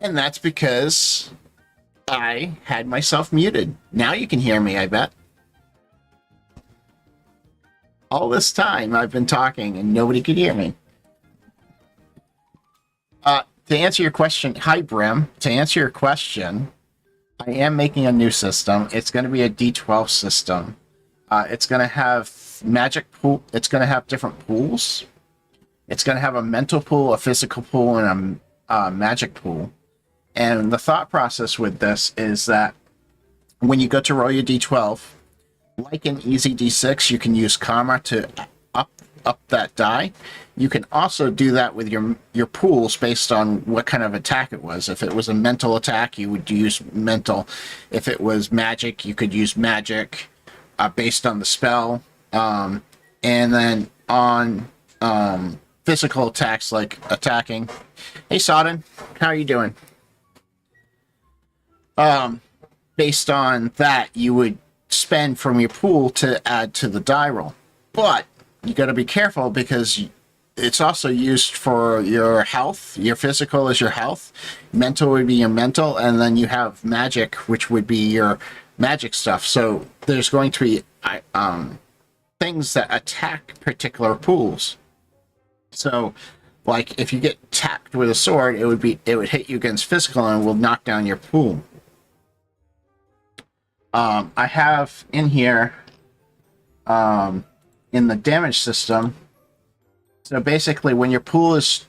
And that's because I had myself muted. Now you can hear me, I bet. All this time I've been talking and nobody could hear me. To answer your question, hi Brim. To answer your question, I am making a new system. It's going to be a D12 system. It's going to have magic pool. It's going to have different pools. It's going to have a mental pool, a physical pool, and a magic pool. And the thought process with this is that when you go to roll your D12, like in Easy D6, you can use Karma to up that die. You can also do that with your pools based on what kind of attack it was. If it was a mental attack, you would use mental. If it was magic, you could use magic based on the spell. And then on physical attacks like attacking. Hey, Sodden, how are you doing? Based on that, you would spend from your pool to add to the die roll. But you got to be careful because it's also used for your health. Your physical is your health. Mental would be your mental. And then you have magic, which would be your magic stuff. So there's going to be things that attack particular pools. So, like if you get tapped with a sword, it would hit you against physical and will knock down your pool. I have in here in the damage system. So basically, when a pool is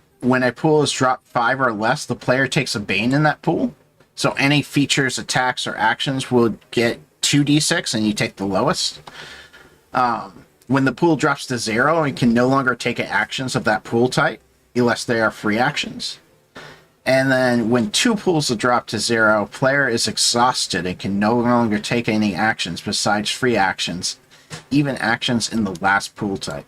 dropped 5 or less, the player takes a bane in that pool. So any features, attacks, or actions will get 2d6, and you take the lowest. When the pool drops to 0, you can no longer take actions of that pool type, unless they are free actions. And then when 2 pools are dropped to 0, player is exhausted and can no longer take any actions besides free actions, even actions in the last pool type.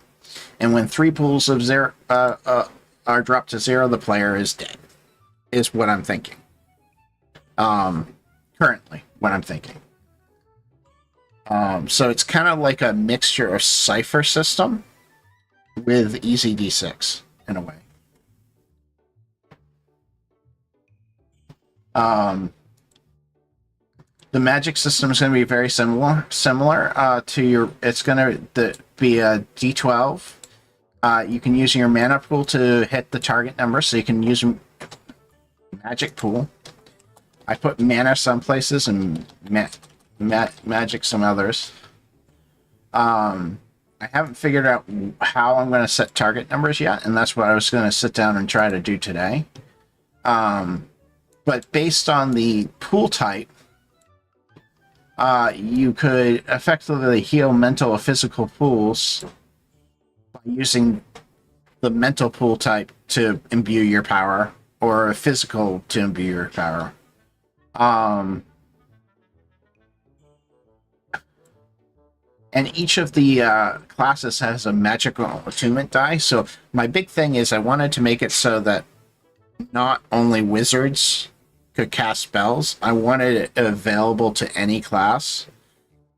And when 3 pools of 0 are dropped to 0, the player is dead. Is what I'm thinking. Currently, what I'm thinking. So it's kind of like a mixture of Cypher system with Easy D6 in a way. The magic system is going to be very similar to your. It's going to be a D12. You can use your mana pool to hit the target number, so you can use magic pool. I put mana some places and magic some others. I haven't figured out how I'm going to set target numbers yet, and that's what I was going to sit down and try to do today. But based on the pool type, you could effectively heal mental or physical pools by using the mental pool type to imbue your power, or a physical to imbue your power. And each of the classes has a magical attunement die. So my big thing is I wanted to make it so that not only wizards could cast spells. I wanted it available to any class.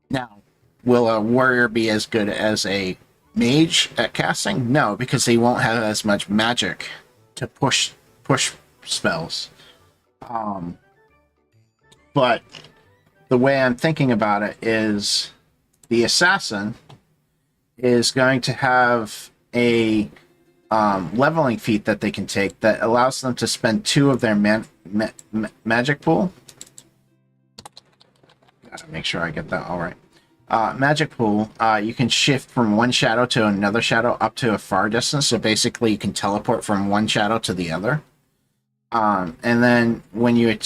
Now, will a warrior be as good as a mage at casting? No, because they won't have as much magic to push spells. But the way I'm thinking about it is the assassin is going to have a leveling feat that they can take that allows them to spend 2 of their magic pool. Gotta make sure I get that all right. Magic pool, you can shift from one shadow to another shadow up to a far distance. So basically, you can teleport from one shadow to the other. And then when you,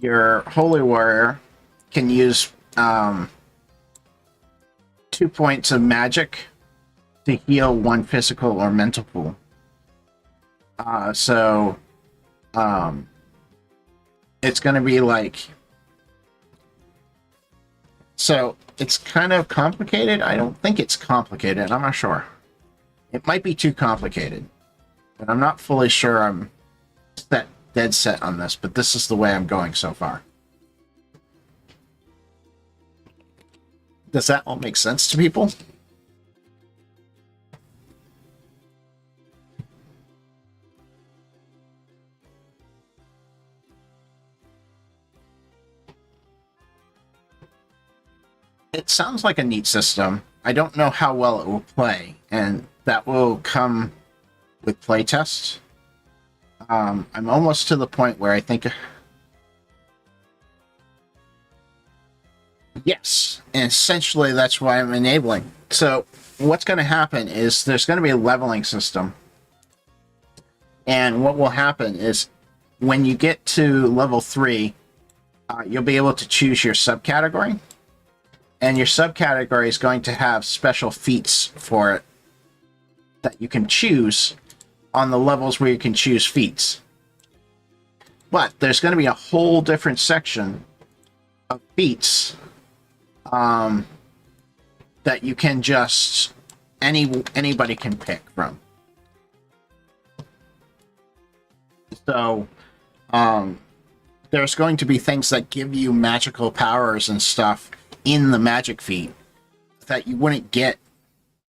your holy warrior can use 2 points of magic to heal 1 physical or mental pool. It's going to be like... So, it's kind of complicated. I don't think it's complicated. I'm not sure. It might be too complicated. But I'm not fully sure I'm dead set on this. But this is the way I'm going so far. Does that all make sense to people? it sounds like a neat system. I don't know how well it will play, and that will come with playtest. I'm almost to the point where I think... Yes, and essentially that's why I'm enabling. So what's going to happen is there's going to be a leveling system. And what will happen is when you get to level 3, you'll be able to choose your subcategory. And your subcategory is going to have special feats for it that you can choose on the levels where you can choose feats. But there's going to be a whole different section of feats that you can just... anybody can pick from. So, there's going to be things that give you magical powers and stuff in the magic feat that you wouldn't get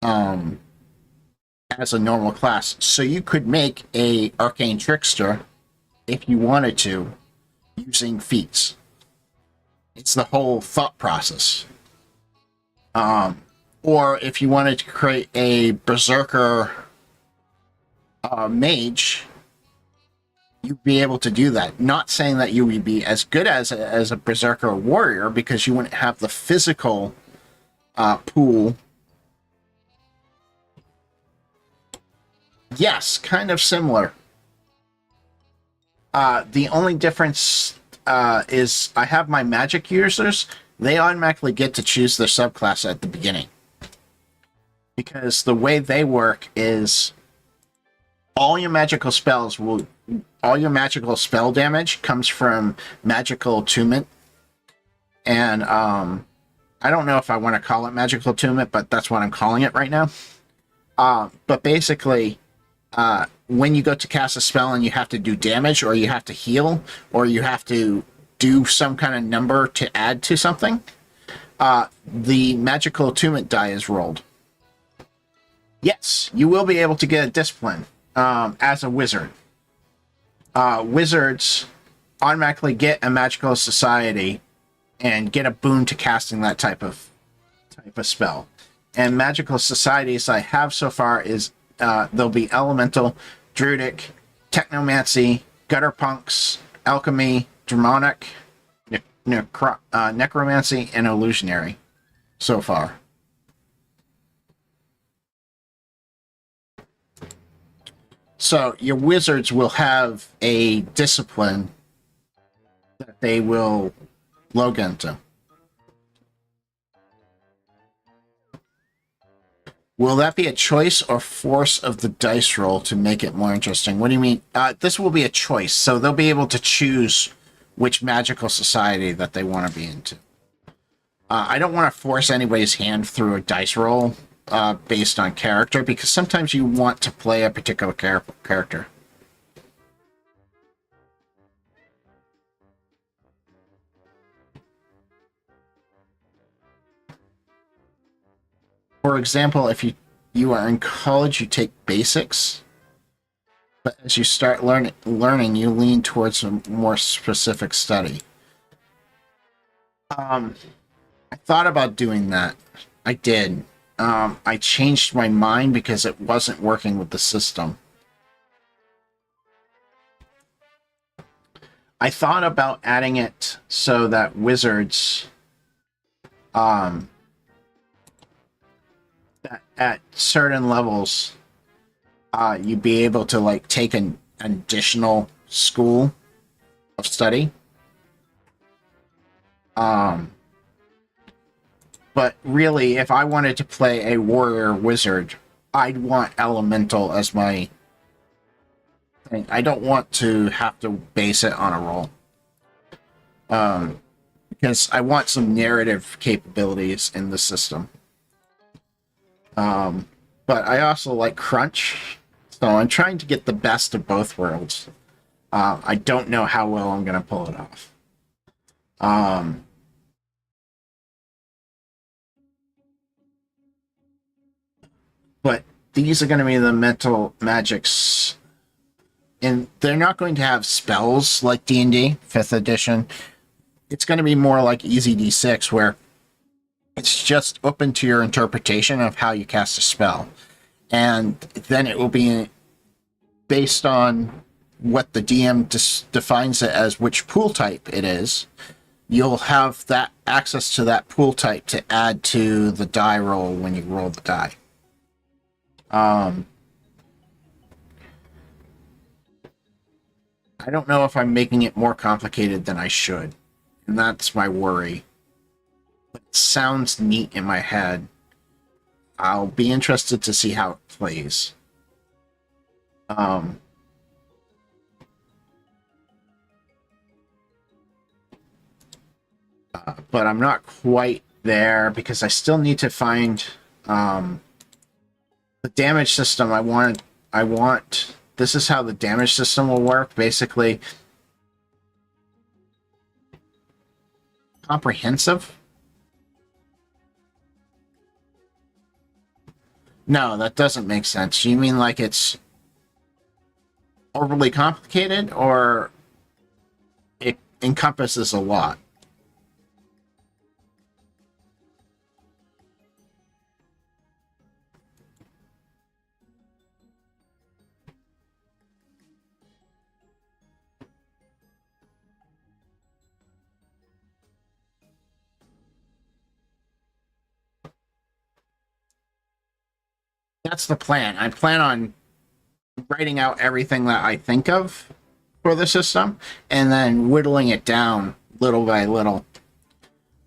as a normal class. So you could make a arcane trickster if you wanted to, using feats. It's the whole thought process. Or if you wanted to create a berserker mage, you'd be able to do that. Not saying that you would be as good as a berserker warrior, because you wouldn't have the physical pool. Yes, kind of similar. The only difference is I have my magic users. They automatically get to choose their subclass at the beginning. Because the way they work is all your magical spell damage comes from magical attunement. And I don't know if I want to call it magical attunement, but that's what I'm calling it right now. But basically, when you go to cast a spell and you have to do damage, or you have to heal, or you have to do some kind of number to add to something, the magical attunement die is rolled. Yes, you will be able to get a discipline as a wizard. Wizards automatically get a magical society and get a boon to casting that type of spell. And magical societies I have so far is there'll be elemental, druidic, technomancy, gutter punks, alchemy, demonic, necromancy, and illusionary so far. So your wizards will have a discipline that they will log into. Will that be a choice or force of the dice roll to make it more interesting? What do you mean? This will be a choice, so they'll be able to choose which magical society that they want to be into. I don't want to force anybody's hand through a dice roll based on character, because sometimes you want to play a particular character. For example, if you are in college, you take basics, but as you start learning, you lean towards a more specific study. I thought about doing that. I did. I changed my mind because it wasn't working with the system. I thought about adding it so that wizards, at certain levels, you'd be able to like take an additional school of study. But really, if I wanted to play a warrior wizard, I'd want elemental as my thing. I don't want to have to base it on a roll. Because I want some narrative capabilities in the system. But I also like crunch, so I'm trying to get the best of both worlds. I don't know how well I'm going to pull it off. But these are going to be the mental magics, and they're not going to have spells like D&D 5th edition. It's going to be more like Easy D6, where It's just open to your interpretation of how you cast a spell. And then it will be based on what the DM defines it as, which pool type it is. You'll have that access to that pool type to add to the die roll when you roll the die. I don't know if I'm making it more complicated than I should, and that's my worry. But it sounds neat in my head. I'll be interested to see how it plays. But I'm not quite there because I still need to find the damage system. I want. This is how the damage system will work. Basically, comprehensive. No, that doesn't make sense. You mean like it's overly complicated, or it encompasses a lot? That's the plan. I plan on writing out everything that I think of for the system and then whittling it down little by little.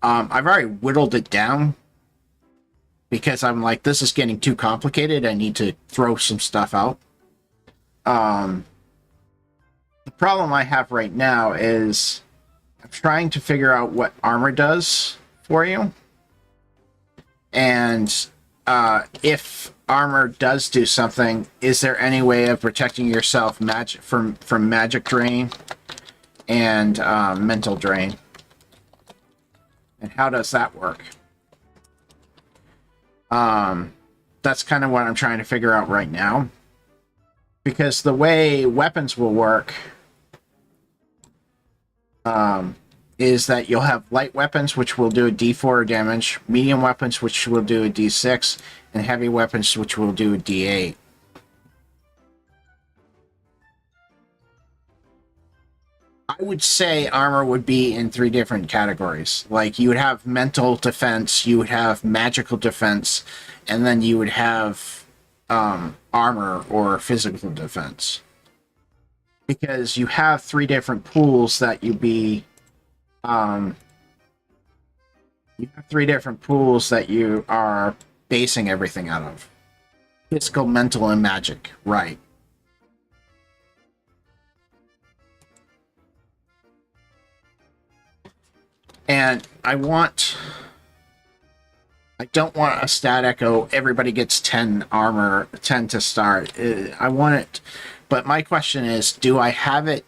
I've already whittled it down because I'm like, this is getting too complicated. I need to throw some stuff out. The problem I have right now is I'm trying to figure out what armor does for you. And if armor does do something, is there any way of protecting yourself from magic drain and mental drain? And how does that work? That's kind of what I'm trying to figure out right now. Because the way weapons will work is that you'll have light weapons, which will do a D4 damage, medium weapons, which will do a D6, and heavy weapons, which will do a D8. I would say armor would be in 3 different categories. Like, you would have mental defense, you would have magical defense, and then you would have armor or physical defense. Because you have 3 different pools that you be... you have 3 different pools that you are basing everything out of. Physical, mental, and magic. Right. And I don't want a static, oh, everybody gets 10 armor, 10 to start. I want it... But my question is, do I have it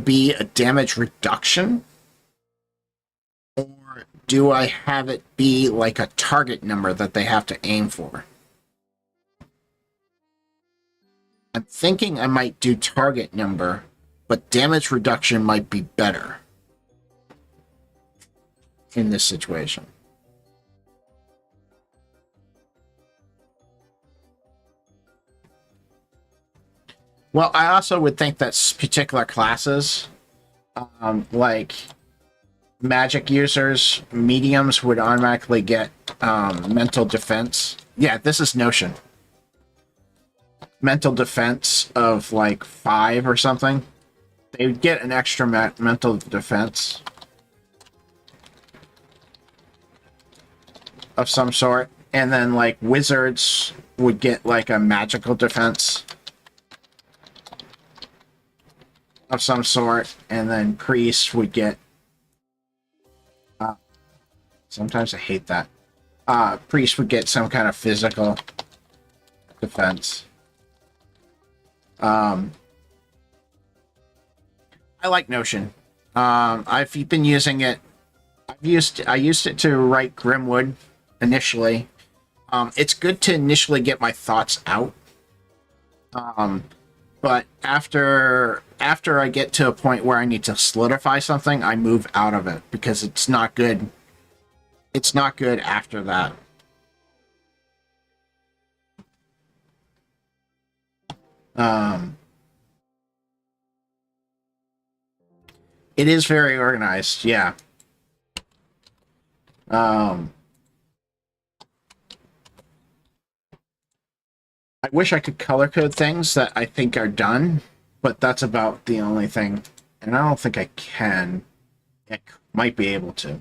be a damage reduction? Or do I have it be like a target number that they have to aim for? I'm thinking I might do target number, but damage reduction might be better in this situation. Well, I also would think that particular classes, like magic users, mediums would automatically get mental defense. Yeah, this is Notion. Mental defense of like 5 or something. They would get an extra mental defense of some sort. And then like wizards would get like a magical defense of some sort, and then priests would get sometimes I hate that priests would get some kind of physical defense. I like Notion. I've been using it. I used it to write Grimwood initially. It's good to initially get my thoughts out. But after I get to a point where I need to solidify something, I move out of it because it's not good. it's not good after that. It is very organized, yeah. I wish I could color code things that I think are done, but that's about the only thing. And I don't think I can. I might be able to.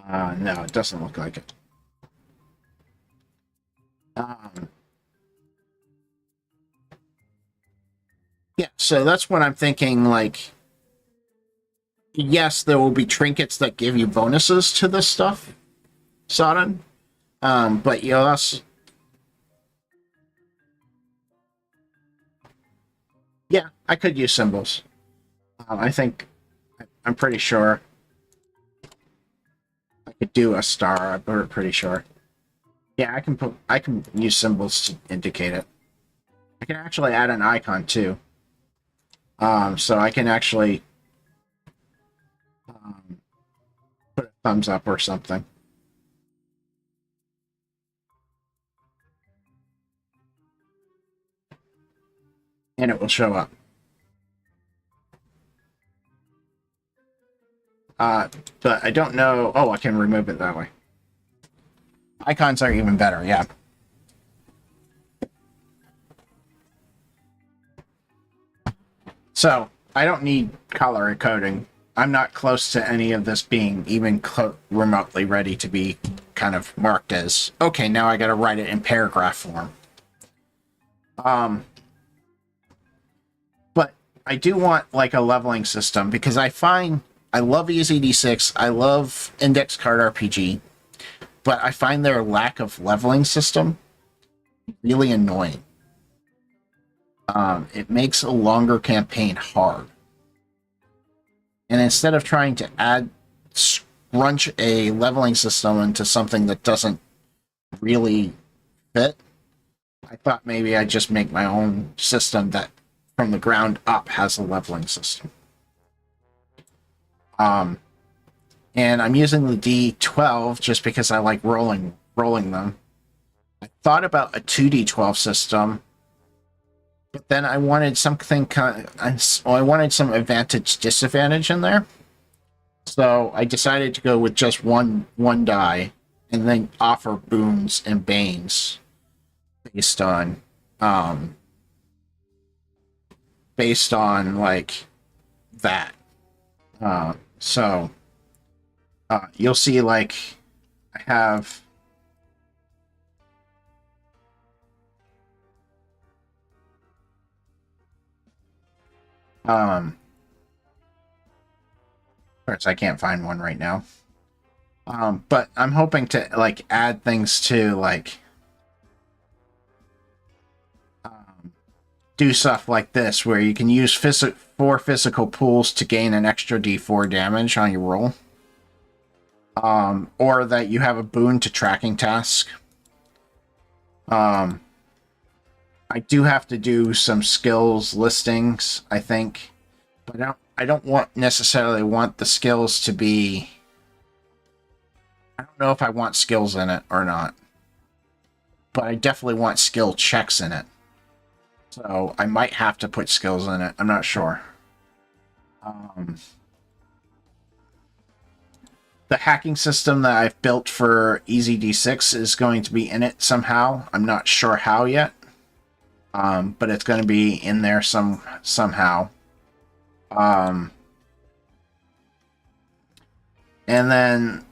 No, it doesn't look like it. Yeah, so that's what I'm thinking, like, yes, there will be trinkets that give you bonuses to this stuff, Sodden. But you also... Yeah, I could use symbols. I think... I'm pretty sure I could do a star, I'm pretty sure. Yeah, I can use symbols to indicate it. I can actually add an icon too. So I can actually put a thumbs up or something. And it will show up. But I don't know... Oh, I can remove it that way. Icons are even better, yeah. So, I don't need color coding. I'm not close to any of this being even remotely ready to be kind of marked as, okay, now I gotta write it in paragraph form. But I do want, like, a leveling system, because I find... I love EZD6, I love Index Card RPG, but I find their lack of leveling system really annoying. It makes a longer campaign hard. And instead of trying to scrunch a leveling system into something that doesn't really fit, I thought maybe I'd just make my own system that from the ground up has a leveling system. And I'm using the D12 just because I like rolling them. I thought about a 2D12 system, but then I wanted something I wanted some advantage disadvantage in there. So I decided to go with just one die and then offer boons and banes based on like that. So you'll see, like, I have of course I can't find one right now. But I'm hoping to, like, add things to, like, do stuff like this, where you can use 4 physical pools to gain an extra D4 damage on your roll. Or that you have a boon to tracking task. I do have to do some skills listings, I think. But I don't necessarily want the skills to be... I don't know if I want skills in it or not. But I definitely want skill checks in it. So I might have to put skills in it. I'm not sure. The hacking system that I've built for EZD6 is going to be in it somehow. I'm not sure how yet. But it's going to be in there somehow. And then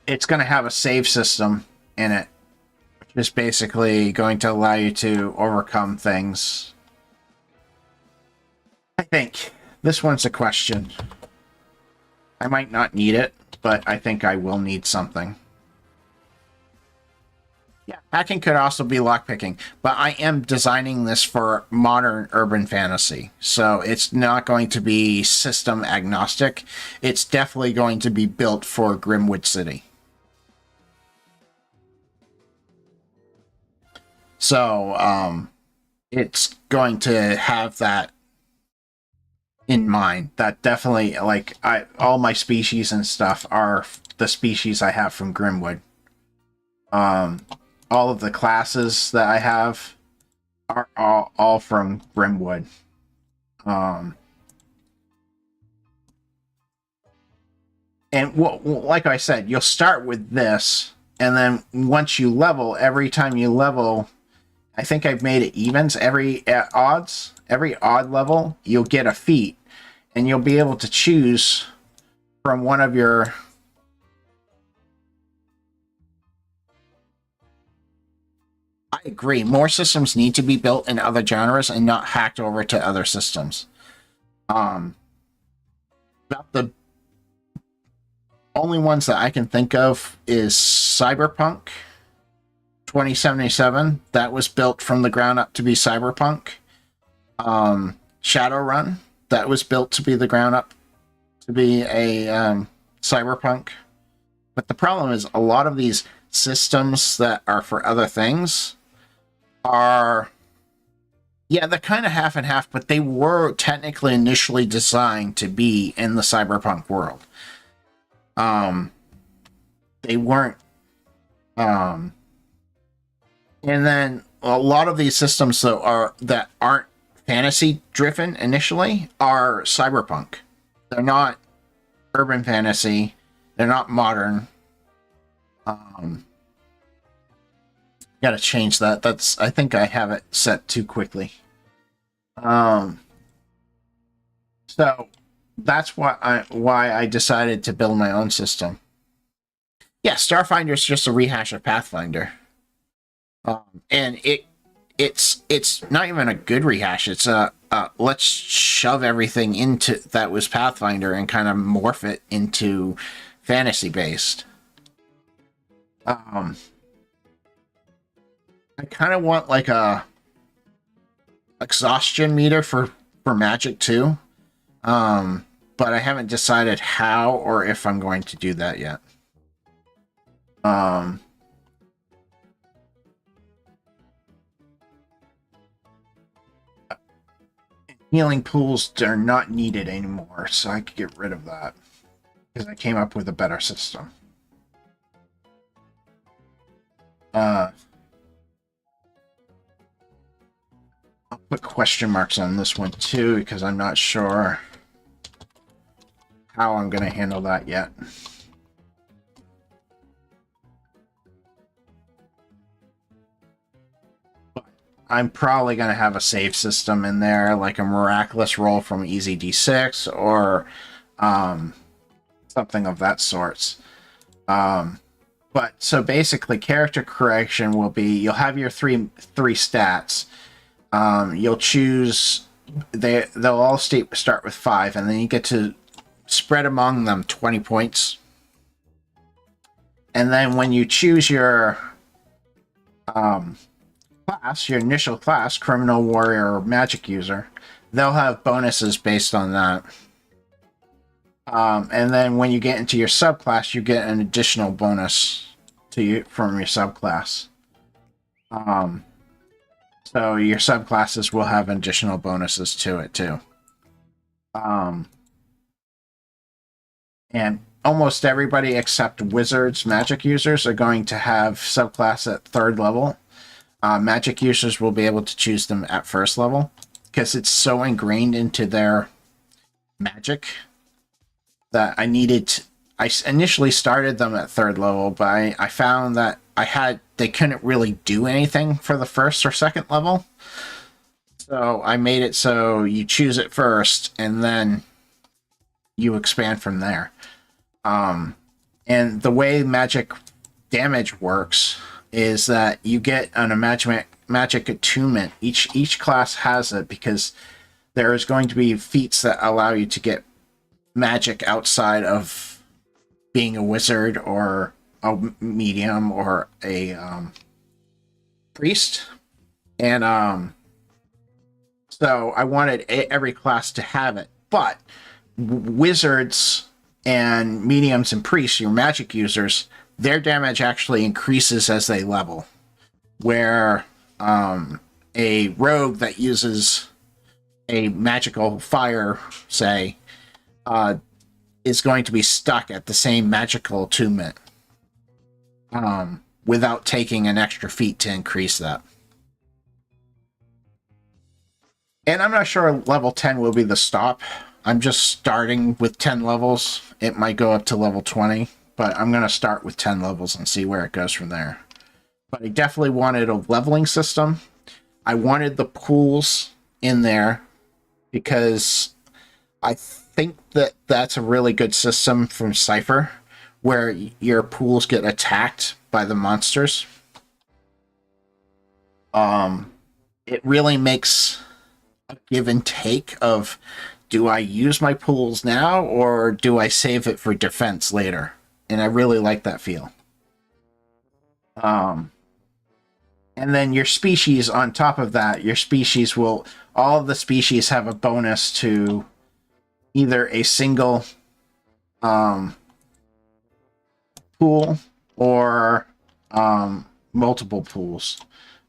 it's going to have a save system in it, which is basically going to allow you to overcome things. I think this one's a question. I might not need it, but I think I will need something. Yeah, hacking could also be lockpicking, but I am designing this for modern urban fantasy, so it's not going to be system agnostic. It's definitely going to be built for Grimwood City. So, it's going to have that in mind. That definitely, like, all my species and stuff are the species I have from Grimwood. All of the classes that I have are all from Grimwood. And like I said, you'll start with this, and then once you level, every time you level, I think I've made it evens. Every odd level, you'll get a feat, and you'll be able to choose from one of your... I agree. More systems need to be built in other genres and not hacked over to other systems. About the only ones that I can think of is Cyberpunk 2077. That was built from the ground up to be Cyberpunk. Shadowrun, that was built to be the ground up to be a Cyberpunk. But the problem is a lot of these systems that are for other things are, yeah, they're kind of half and half, but they were technically initially designed to be in the Cyberpunk world. They weren't, and then a lot of these systems that aren't fantasy driven initially are Cyberpunk. They're not urban fantasy. They're not modern. Gotta change that. I think I have it set too quickly. So that's why I decided to build my own system. Yeah, Starfinder is just a rehash of Pathfinder, and it's not even a good rehash. It's let's shove everything into that was Pathfinder and kind of morph it into fantasy based. I kind of want like a exhaustion meter for Magic too. But I haven't decided how or if I'm going to do that yet. Healing pools are not needed anymore, so I could get rid of that because I came up with a better system. I'll put question marks on this one too because I'm not sure how I'm going to handle that yet. But I'm probably going to have a save system in there, like a miraculous roll from Easy D6 or something of that sort. But so basically, character correction will be you'll have your three stats. You'll choose they'll all start with 5, and then you get to spread among them 20 points. And then when you choose your class, your initial class, criminal, warrior, or magic user, they'll have bonuses based on that. And then when you get into your subclass, you get an additional bonus from your subclass. So your subclasses will have additional bonuses to it too. And almost everybody except wizards, magic users, are going to have subclass at 3rd level. Magic users will be able to choose them at 1st level because it's so ingrained into their magic that I initially started them at 3rd level, but I found that they couldn't really do anything for the 1st or 2nd level. So I made it so you choose it first and then you expand from there. And the way magic damage works is that you get an magic attunement. Each class has it because there is going to be feats that allow you to get magic outside of being a wizard or a medium or a priest. And so I wanted every class to have it, but wizards and mediums and priests, your magic users, their damage actually increases as they level, where a rogue that uses a magical fire, say, is going to be stuck at the same magical attunement without taking an extra feat to increase that. And I'm not sure level 10 will be the stop. I'm just starting with 10 levels. It might go up to level 20, but I'm going to start with 10 levels and see where it goes from there. But I definitely wanted a leveling system. I wanted the pools in there because I think that that's a really good system from Cypher, where your pools get attacked by the monsters. It really makes a give and take of, do I use my pools now or do I save it for defense later? And I really like that feel. And then your species on top of that, your species will, all of the species have a bonus to either a single pool or multiple pools,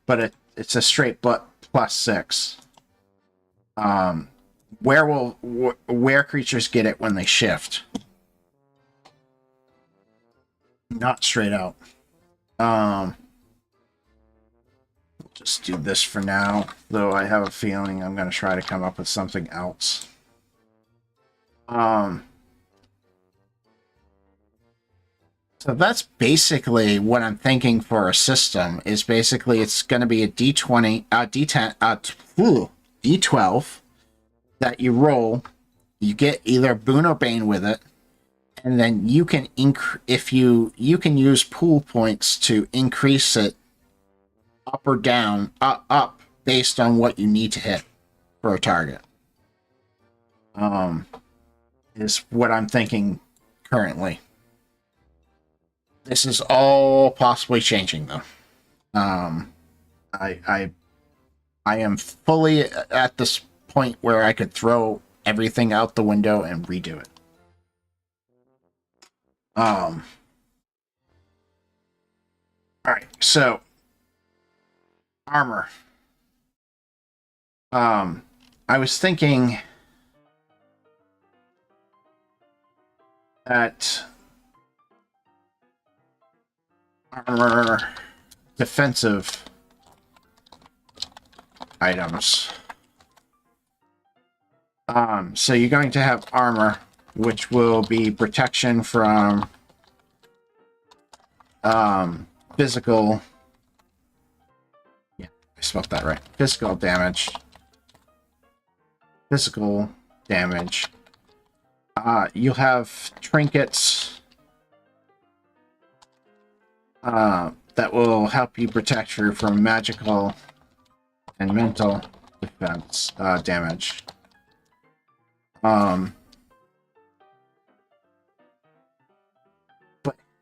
but it's a straight +6. Where creatures get it when they shift, not straight out. Just do this for now, though I have a feeling I'm going to try to come up with something else. So that's basically what I'm thinking for a system. Is basically it's going to be a D20, D10, D12 that you roll. You get either Boon or Bane with it, and then you can you can use pool points to increase it up or down, up based on what you need to hit for a target. Is what I'm thinking currently. This is all possibly changing, though. I am fully at this point where I could throw everything out the window and redo it. All right, so armor. I was thinking that armor defensive items. So you're going to have armor, which will be protection from physical. Yeah, I spelled that right. Physical damage. Physical damage. You'll have trinkets that will help you protect you from magical and mental defense damage. But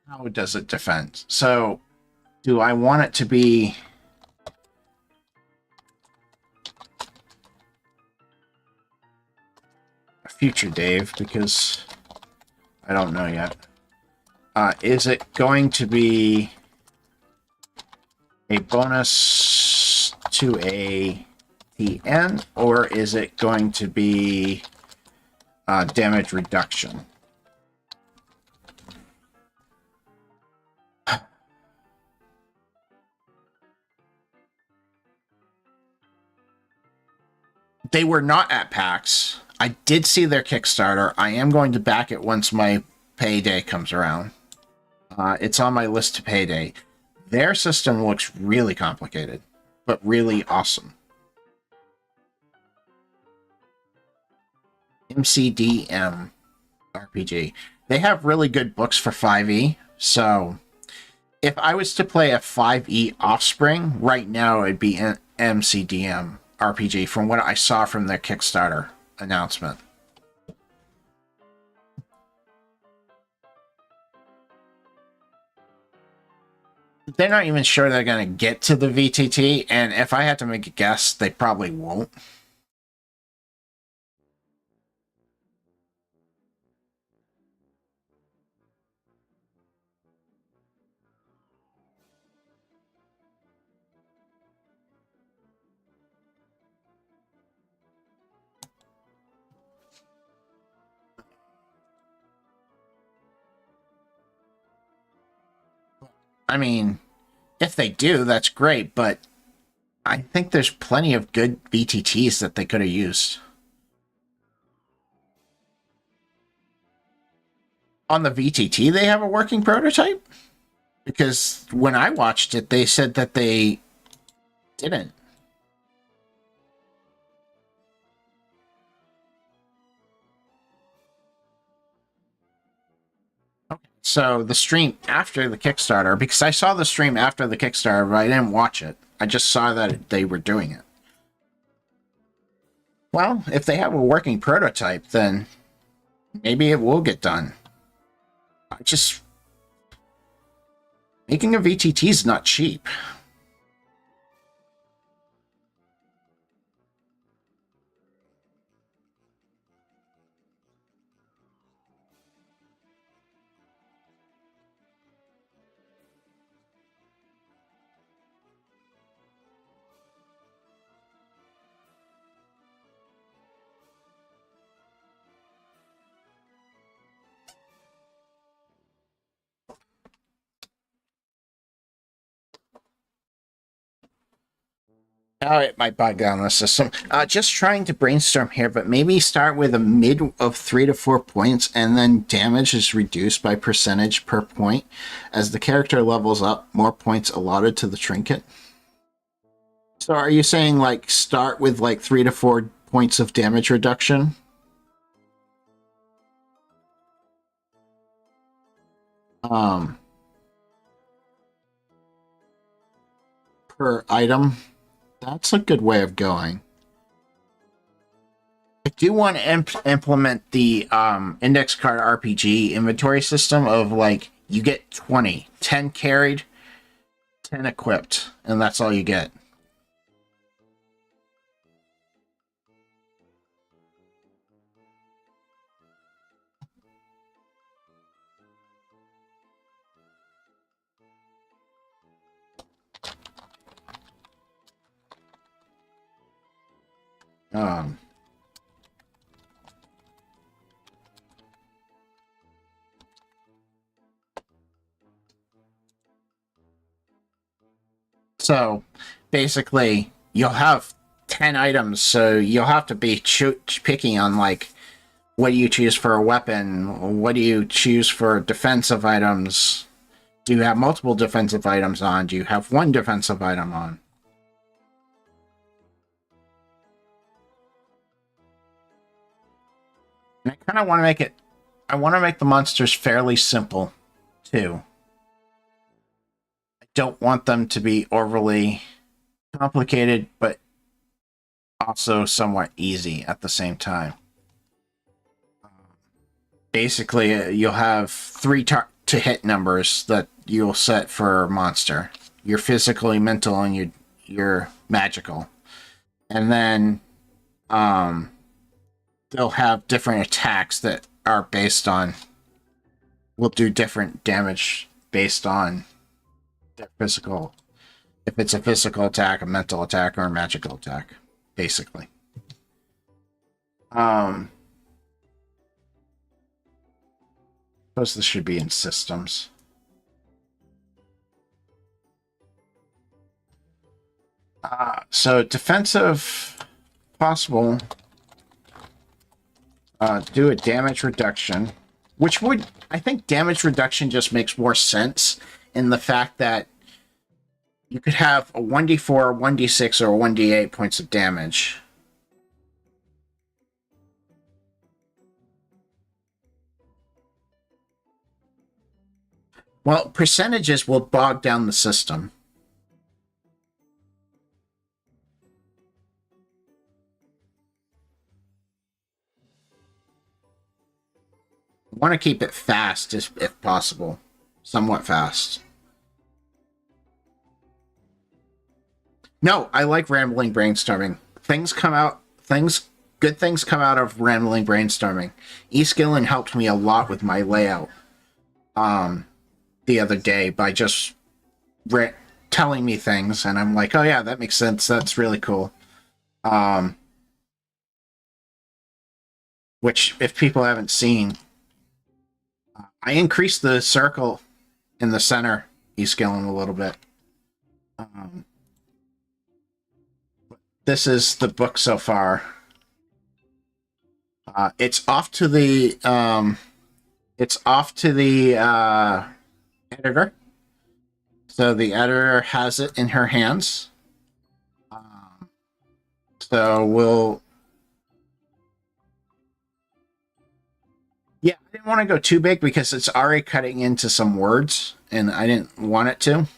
how does it defend? So, do I want it to be a future Dave? Because I don't know yet. Is it going to be a bonus to a TN, or is it going to be damage reduction? They were not at PAX. I did see their Kickstarter. I am going to back it once my payday comes around. It's on my list to payday. Their system looks really complicated, but really awesome. MCDM RPG. They have really good books for 5e, so if I was to play a 5e Offspring, right now it'd be an MCDM RPG from what I saw from their Kickstarter announcement. They're not even sure they're going to get to the VTT, and if I had to make a guess, they probably won't. I mean, if they do, that's great, but I think there's plenty of good VTTs that they could have used. On the VTT, they have a working prototype? Because when I watched it, they said that they didn't. So the stream after the Kickstarter, because I saw the stream after the Kickstarter, but I didn't watch it. I just saw that they were doing it. Well, if they have a working prototype, then maybe it will get done. I just... Making a VTT is not cheap. Oh, it might bog down the system. Just trying to brainstorm here, but maybe start with a mid of 3 to 4 points, and then damage is reduced by percentage per point. As the character levels up, more points allotted to the trinket. So are you saying, like, start with, like, 3 to 4 points of damage reduction? Per item? That's a good way of going. I do want to implement the index card RPG inventory system of, like, you get 20, 10 carried, 10 equipped, and that's all you get. Um, so basically, you'll have 10 items, so you'll have to be picking on, like, what do you choose for a weapon? What do you choose for defensive items? Do you have multiple defensive items on? Do you have one defensive item on? And I kind of want to make it... I want to make the monsters fairly simple, too. I don't want them to be overly complicated, but also somewhat easy at the same time. Basically, you'll have 3 to hit numbers that you'll set for a monster. Your physical, your mental, and your magical. And then they'll have different attacks that are based on... will do different damage based on their physical... if it's a physical attack, a mental attack, or a magical attack, basically. Suppose this should be in systems. So defensive, possible. Do a damage reduction, which would... I think damage reduction just makes more sense in the fact that you could have a 1d4, 1d6, or 1d8 points of damage. Well, percentages will bog down the system. I want to keep it fast if possible. Somewhat fast. No, I like rambling brainstorming. Good things come out of rambling brainstorming. eSkillin helped me a lot with my layout the other day by just telling me things, and I'm like, oh yeah, that makes sense. That's really cool. Which, if people haven't seen, I increased the circle in the center E-scale him a little bit. This is the book so far. It's off to the editor. So the editor has it in her hands. So we'll. Yeah, I didn't want to go too big because it's already cutting into some words, and I didn't want it to.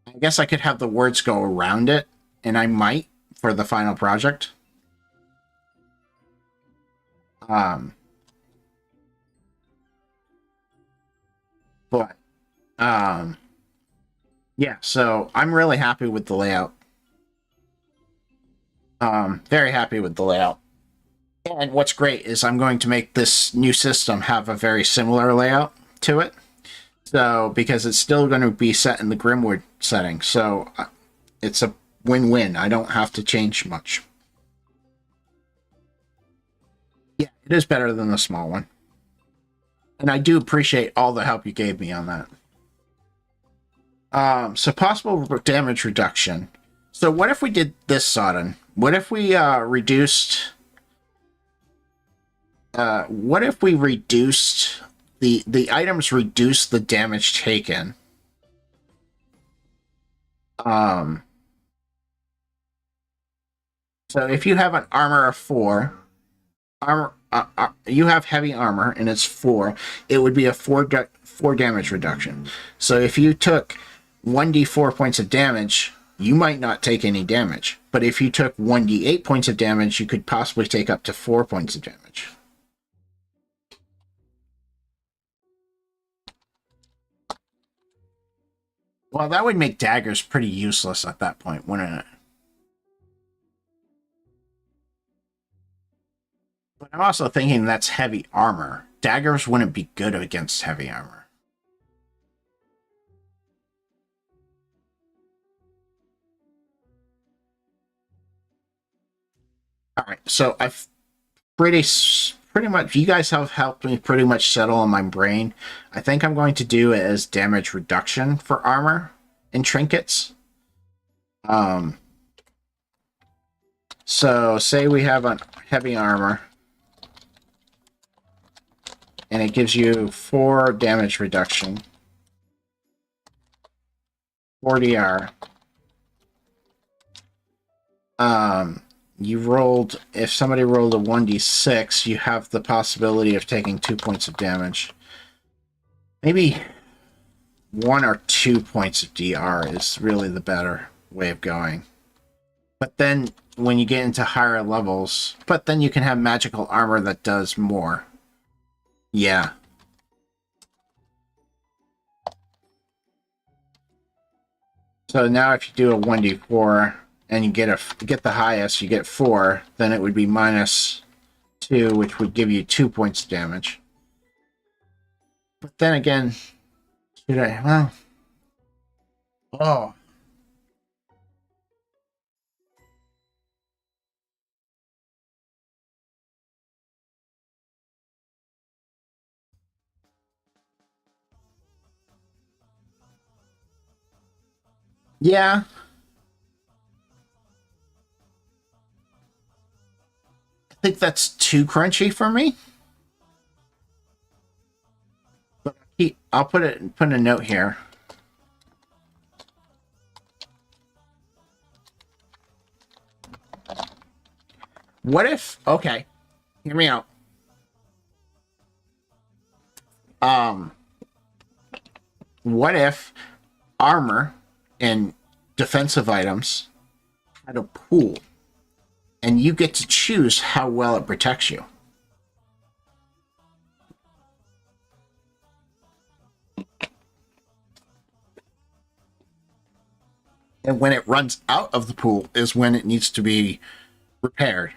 I guess I could have the words go around it, and I might for the final project. But yeah, so I'm really happy with the layout. Very happy with the layout. And what's great is I'm going to make this new system have a very similar layout to it. So, because it's still going to be set in the Grimwood setting. So, it's a win-win. I don't have to change much. Yeah, it is better than the small one. And I do appreciate all the help you gave me on that. So possible damage reduction. So what if we did this, Sodden? What if we reduced... what if we reduced... The items reduce the damage taken. So if you have an armor of 4... you have heavy armor and it's 4, it would be a 4 damage reduction. So if you took 1d4 points of damage, you might not take any damage. But if you took 1d8 points of damage, you could possibly take up to 4 points of damage. Well, that would make daggers pretty useless at that point, wouldn't it? But I'm also thinking that's heavy armor. Daggers wouldn't be good against heavy armor. Alright, so I've pretty much, you guys have helped me pretty much settle on my brain. I think I'm going to do it as damage reduction for armor and trinkets. So say we have a heavy armor and it gives you 4 damage reduction, 4 DR. You rolled, if somebody rolled a 1d6, you have the possibility of taking 2 points of damage. Maybe 1 or 2 points of DR is really the better way of going. But then when you get into higher levels, but then you can have magical armor that does more. Yeah. So now if you do a 1d4 and you get the highest, you get 4, then it would be -2, which would give you 2 points of damage. But then again, should I? Well, oh. Yeah. I think that's too crunchy for me. But I'll put a note here. What if, okay, hear me out. What if armor and defensive items had a pool and you get to choose how well it protects you? And when it runs out of the pool is when it needs to be repaired.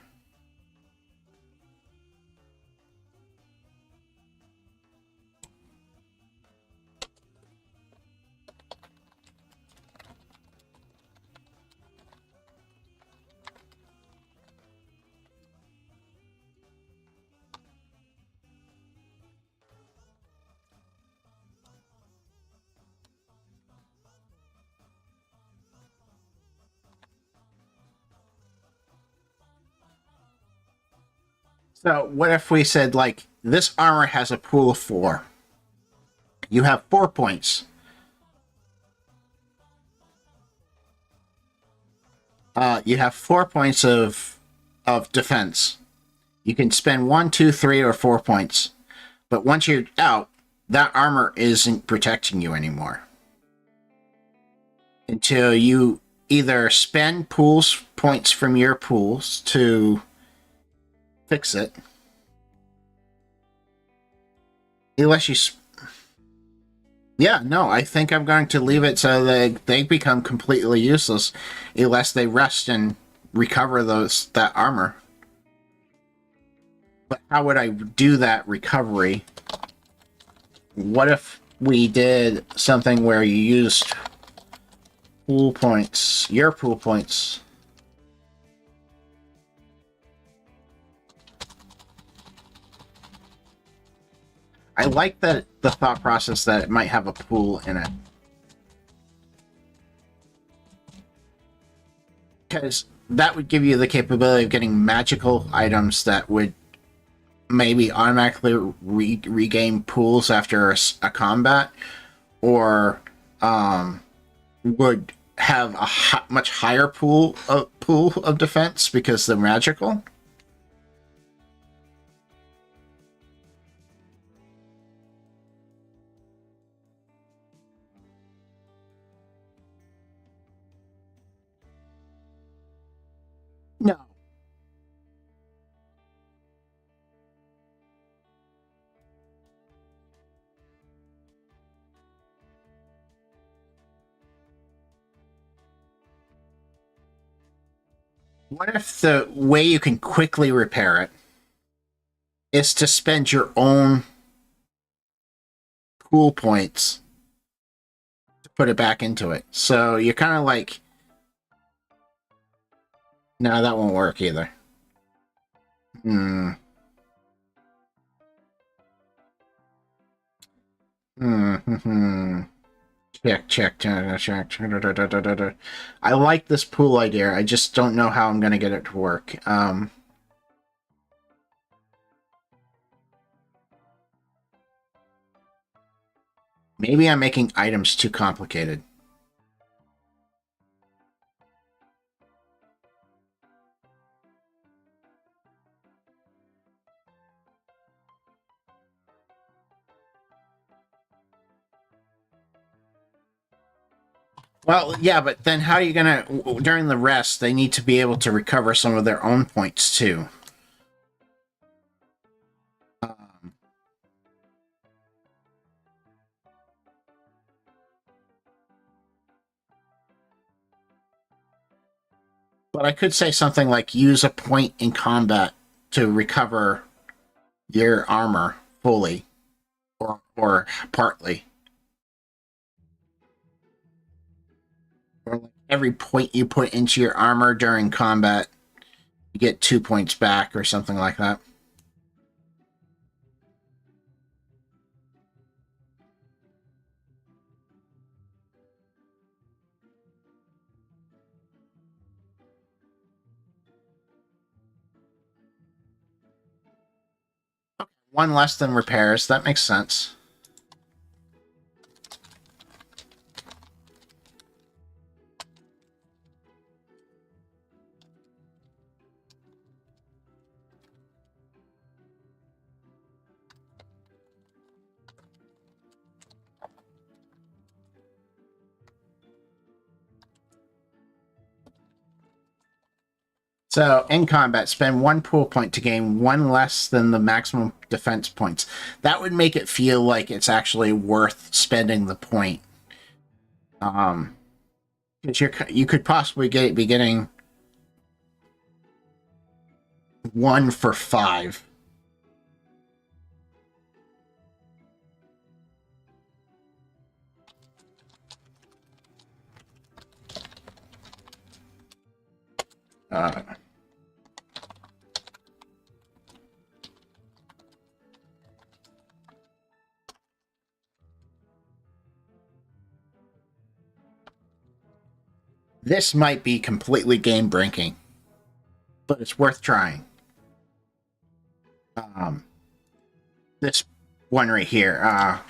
So what if we said, like, this armor has a pool of 4. You have 4 points. You have 4 points of defense. You can spend 1, 2, 3, or 4 points. But once you're out, that armor isn't protecting you anymore. Until you either spend pools points from your pools to fix it. Unless you... Yeah, no, I think I'm going to leave it so that they become completely useless unless they rest and recover that armor. But how would I do that recovery? What if we did something where you used pool points, your pool points? I like that the thought process that it might have a pool in it. Because that would give you the capability of getting magical items that would maybe automatically regain pools after a combat, or would have a much higher pool of defense because they're magical. No. What if the way you can quickly repair it is to spend your own pool points to put it back into it? So you're kind of like, no, that won't work either. Hmm. Hmm. Check. I like this pool idea. I just don't know how I'm going to get it to work. Maybe I'm making items too complicated. Well, yeah, but then how are you gonna, during the rest, they need to be able to recover some of their own points too. Um, but I could say something like use a point in combat to recover your armor fully or partly. Or like every point you put into your armor during combat, you get 2 points back or something like that. One less than repairs, that makes sense. So, in combat, spend 1 pool point to gain 1 less than the maximum defense points. That would make it feel like it's actually worth spending the point. Because you could possibly be getting 1 for 5. Uh, this might be completely game breaking, but it's worth trying. this one right here,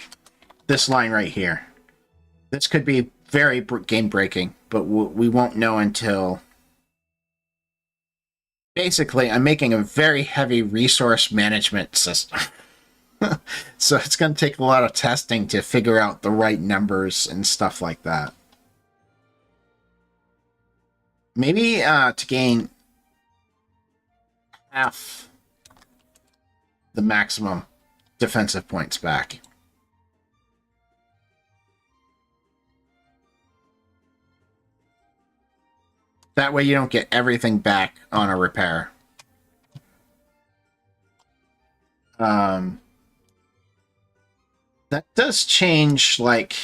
this line right here. This could be very game breaking, but we won't know until. Basically, I'm making a very heavy resource management system. So it's going to take a lot of testing to figure out the right numbers and stuff like that. Maybe to gain half the maximum defensive points back. That way you don't get everything back on a repair. That does change, like...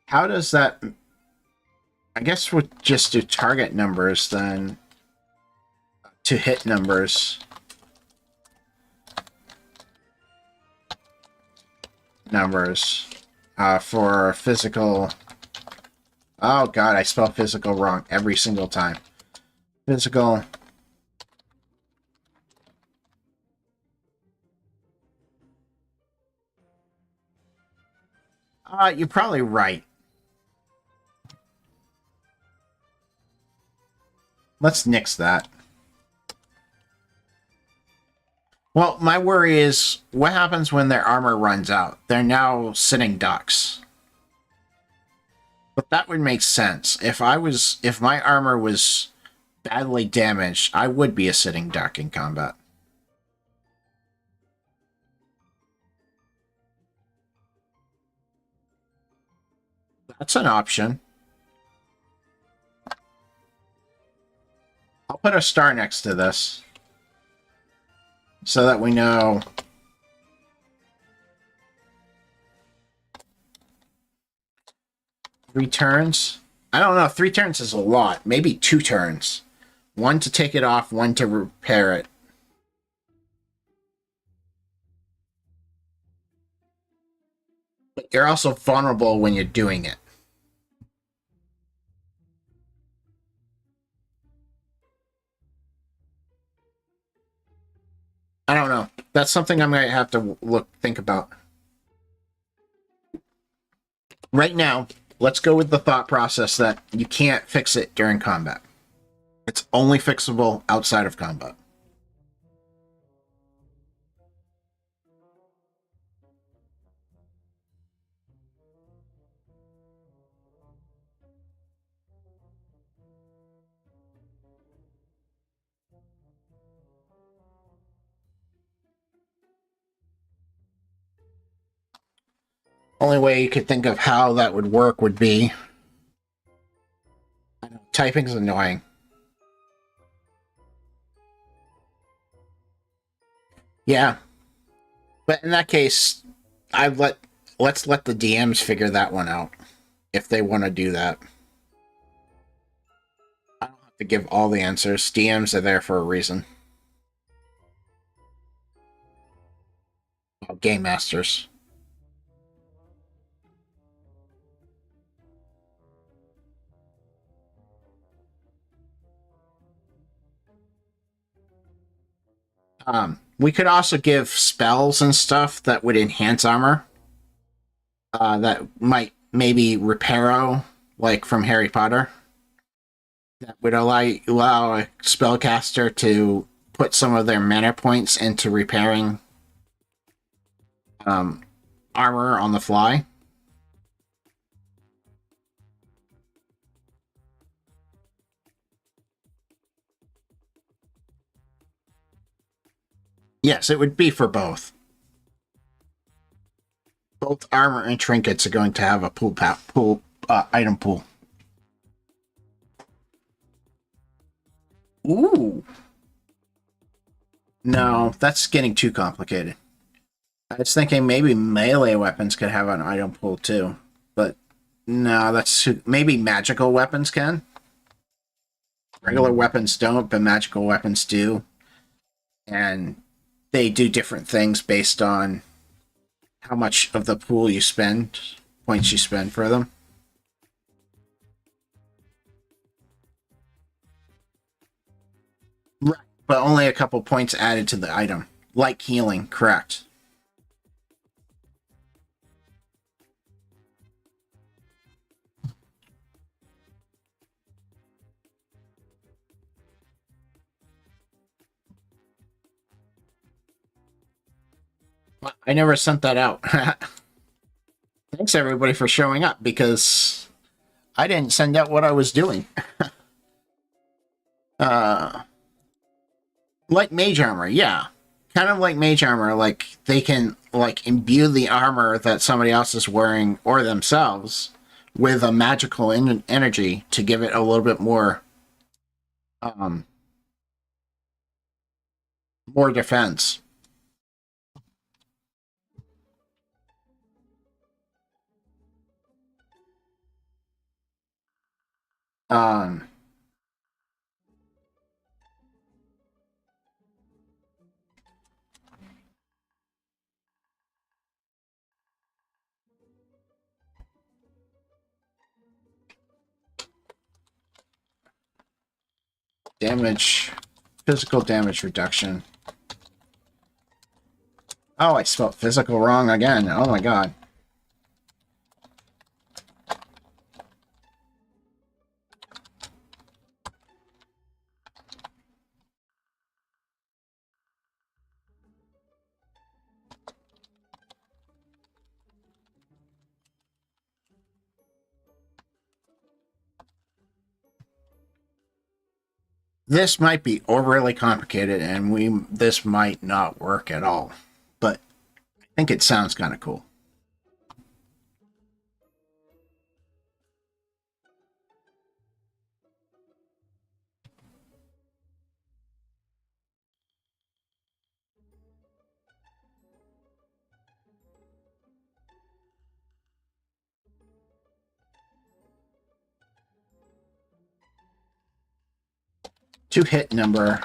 How does that... I guess we'll just do target numbers then. To hit numbers. For physical... Oh god, I spell physical wrong every single time. Physical... You're probably right. Let's nix that. Well, my worry is, what happens when their armor runs out? They're now sitting ducks. But that would make sense. If my armor was badly damaged, I would be a sitting duck in combat. That's an option. I'll put a star next to this, so that we know. Three turns? I don't know, 3 turns is a lot. Maybe 2 turns. 1 to take it off, 1 to repair it. But you're also vulnerable when you're doing it. I don't know. That's something I'm going to have to think about. Right now, let's go with the thought process that you can't fix it during combat. It's only fixable outside of combat. Only way you could think of how that would work would be... I know, typing's annoying. Yeah. But in that case, let's let the DMs figure that one out. If they want to do that. I don't have to give all the answers. DMs are there for a reason. Game Masters. We could also give spells and stuff that would enhance armor. That might maybe Reparo, like from Harry Potter. That would allow a spellcaster to put some of their mana points into repairing armor on the fly. Yes, it would be for both. Both armor and trinkets are going to have a item pool. Ooh. No, that's getting too complicated. I was thinking maybe melee weapons could have an item pool too, but no, that's maybe magical weapons can. Regular weapons don't, but magical weapons do. And they do different things based on how much of the pool you spend points you spend for them. Right. But only a couple points added to the item. Like healing, correct. I never sent that out. Thanks everybody for showing up, because I didn't send out what I was doing. Like mage armor, yeah. Kind of like mage armor, like they can like imbue the armor that somebody else is wearing or themselves with a magical energy to give it a little bit more more defense. Um damage, physical damage reduction. Oh, I spelled physical wrong again. Oh my god. This might be overly complicated, and this might not work at all. But I think it sounds kind of cool. To hit number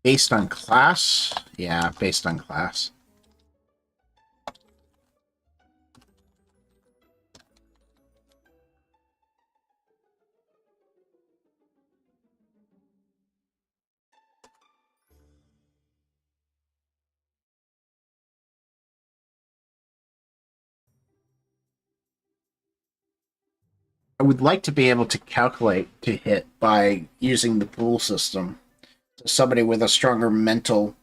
based on class. Yeah, based on class. I would like to be able to calculate to hit by using the pool system. So somebody with a stronger mental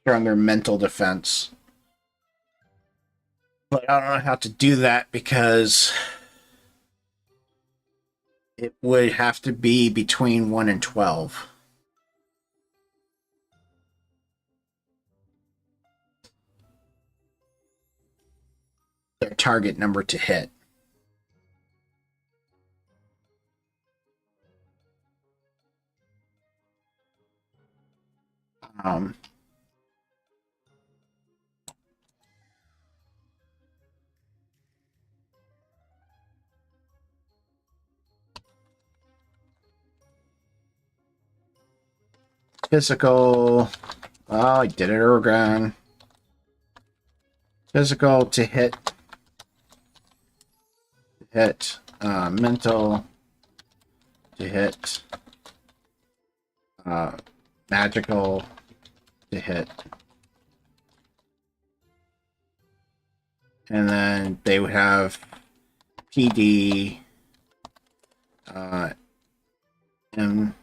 defense. But I don't know how to do that, because it would have to be between 1 and 12. Their target number to hit. Um, Physical. Oh, I did it again. Physical to hit. Mental to hit. Magical to hit. And then they would have PD, and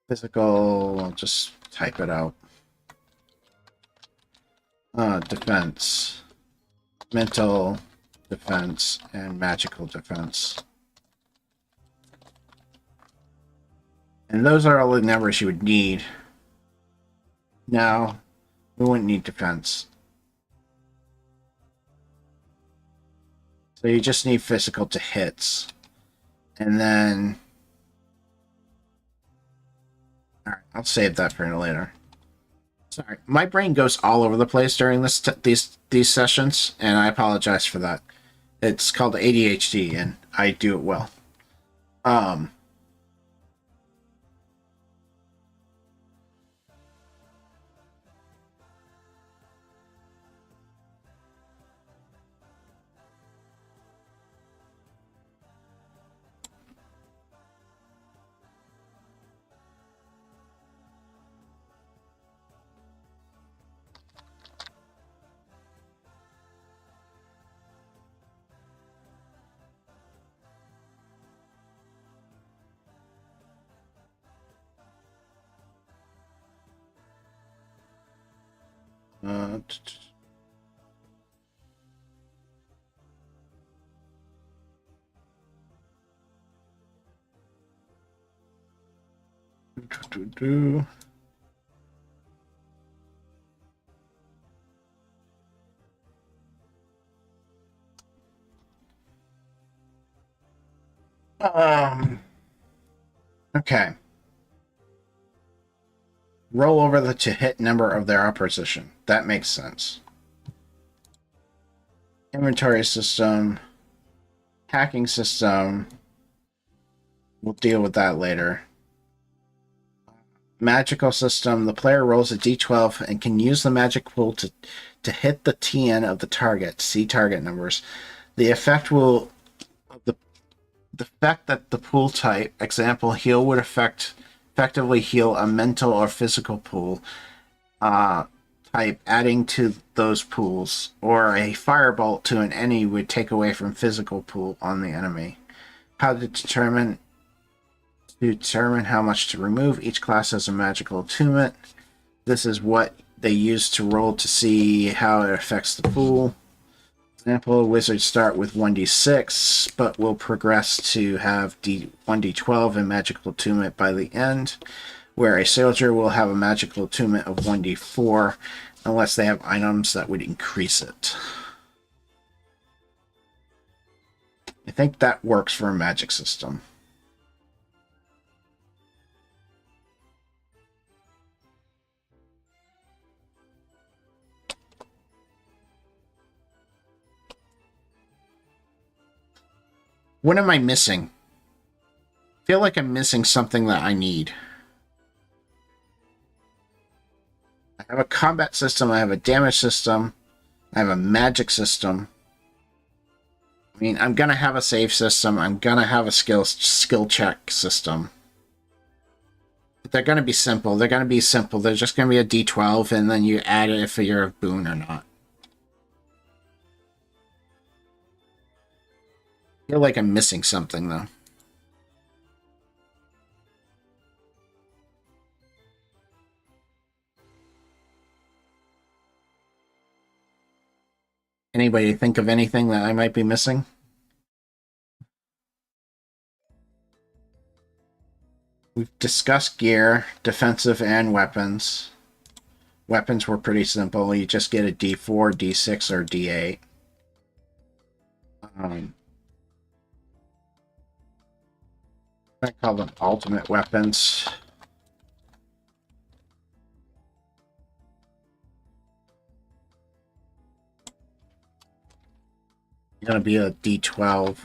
physical, I'll just type it out. Defense, mental defense, and magical defense. And those are all the numbers you would need. Now, we wouldn't need defense. So you just need physical to hits. And then... Alright, I'll save that for later. Sorry, my brain goes all over the place during these sessions, and I apologize for that. It's called ADHD, and I do it well. Okay. Roll over the to hit number of their opposition. That makes sense. Inventory system. Hacking system. We'll deal with that later. Magical system. The player rolls a d12 and can use the magic pool to hit the TN of the target. See target numbers. The effect will... The fact that the pool type, example, heal, would effectively heal a mental or physical pool type, adding to those pools, or a firebolt to an enemy would take away from physical pool on the enemy. How to determine how much to remove. Each class has a magical attunement. This is what they use to roll to see how it affects the pool. Example, wizards start with 1d6, but will progress to have 1d12 and magical attunement by the end, where a soldier will have a magical attunement of 1d4, unless they have items that would increase it. I think that works for a magic system. What am I missing? I feel like I'm missing something that I need. I have a combat system, I have a damage system, I have a magic system. I mean, I'm gonna have a save system, I'm gonna have a skill check system. They're gonna be simple. They're just gonna be a d12, and then you add it if you're a boon or not. I feel like I'm missing something, though. Anybody think of anything that I might be missing? We've discussed gear, defensive, and weapons. Weapons were pretty simple. You just get a d4, d6, or d8. I call them ultimate weapons. Gonna be a d12.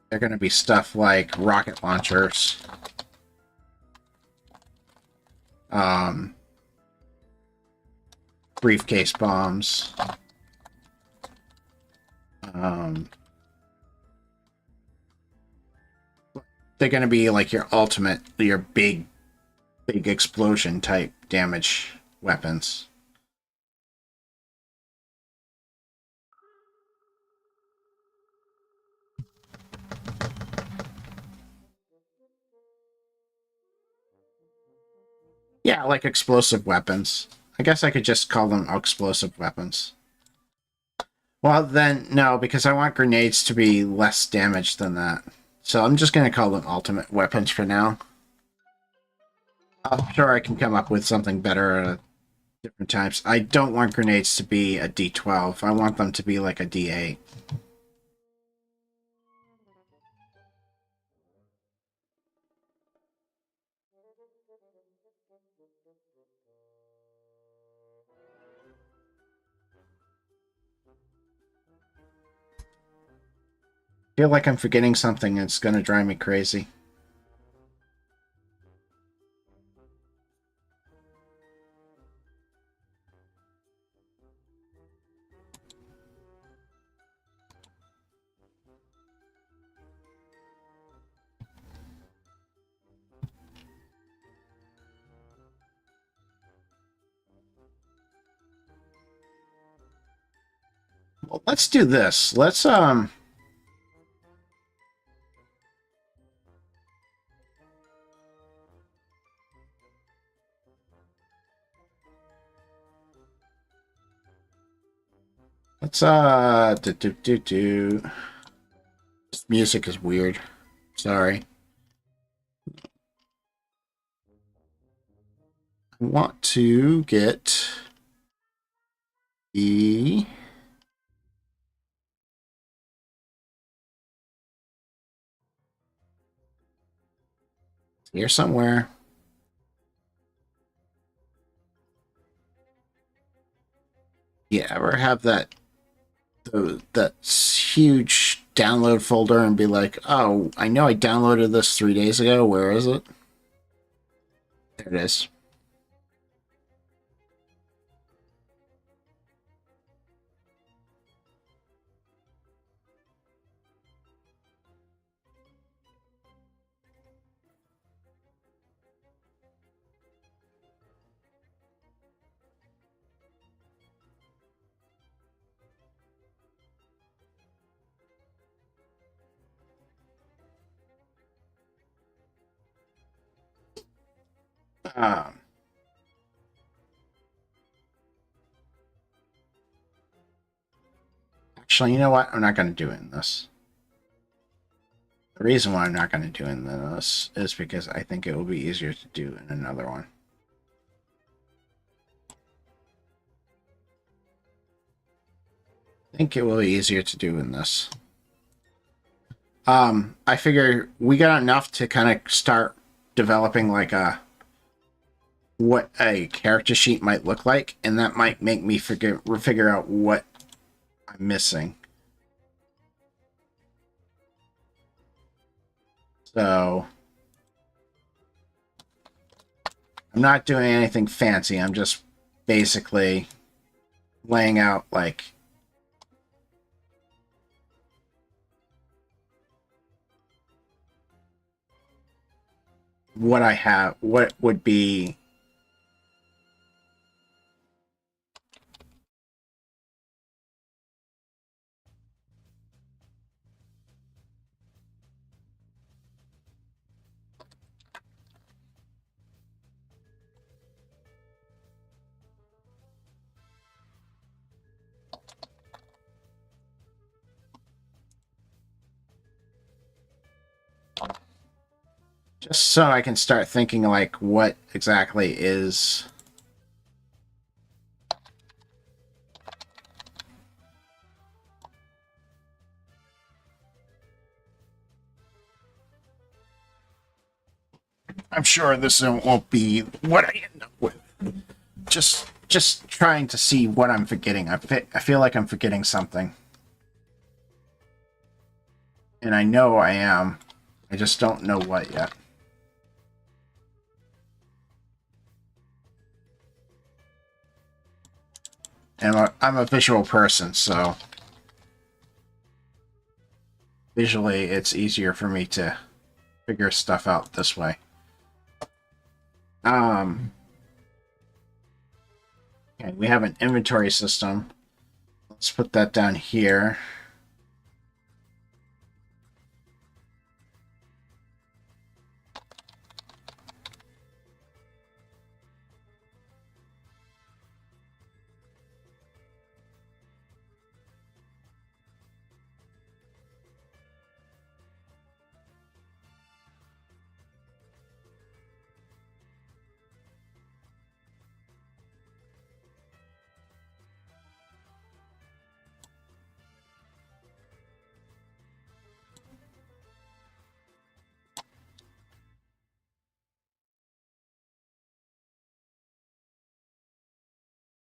They're gonna be stuff like rocket launchers. Briefcase bombs. They're gonna be like your ultimate, your big explosion type damage weapons. Yeah, like explosive weapons. I guess I could just call them explosive weapons. Well, then, no, because I want grenades to be less damage than that. So I'm just going to call them ultimate weapons for now. I'm sure I can come up with something better at different times. I don't want grenades to be a D12. I want them to be like a D8. I feel like I'm forgetting something that's going to drive me crazy. Well, let's do this. Let's Let's This music is weird. Sorry. I want to get the here somewhere. You ever have that huge download folder and be like, oh, I know I downloaded this 3 days ago. Where is it? There it is. Um, Actually, you know what? I'm not going to do it in this. The reason why I'm not going to do it in this is because I think it will be easier to do in another one. I think it will be easier to do in this. I figure we got enough to kind of start developing like what a character sheet might look like, and that might make me figure out what I'm missing. So I'm not doing anything fancy. I'm just basically laying out like what I have, what would be just so I can start thinking like what exactly is I'm sure this won't be what I end up with. Just trying to see what I'm forgetting. I feel like I'm forgetting something. And I know I am. I just don't know what yet. And I'm a visual person, so visually it's easier for me to figure stuff out this way. Okay, we have an inventory system. Let's put that down here.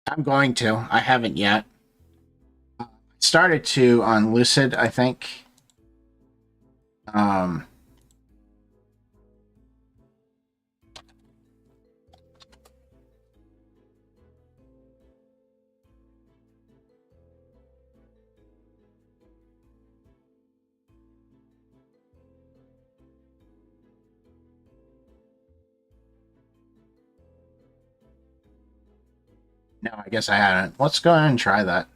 I'm going to. I haven't yet. Started to on Lucid, I think. No, I guess I hadn't. Let's go ahead and try that.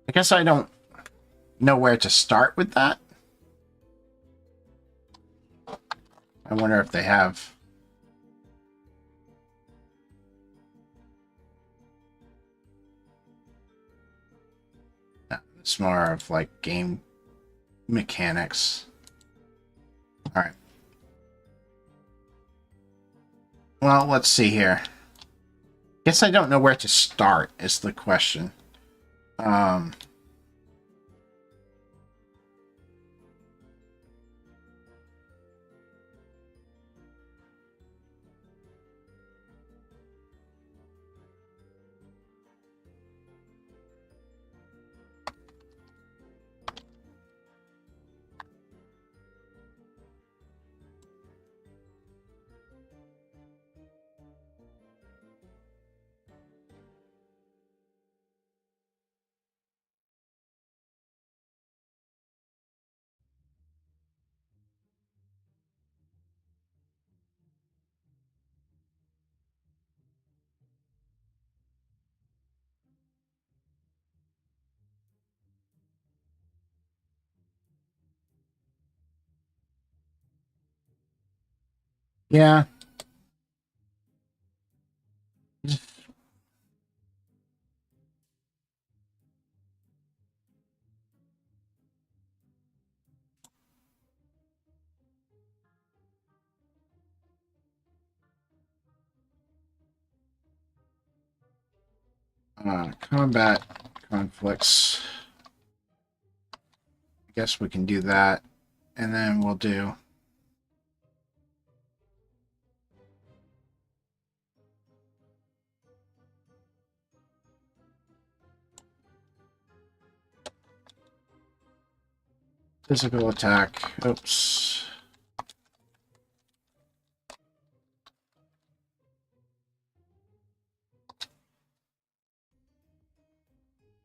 I guess I don't know where to start with that. I wonder if they have. It's more of like game mechanics. All right. Well, let's see here. Guess I don't know where to start is the question. Yeah. Combat conflicts. I guess we can do that. And then we'll do physical attack. Oops.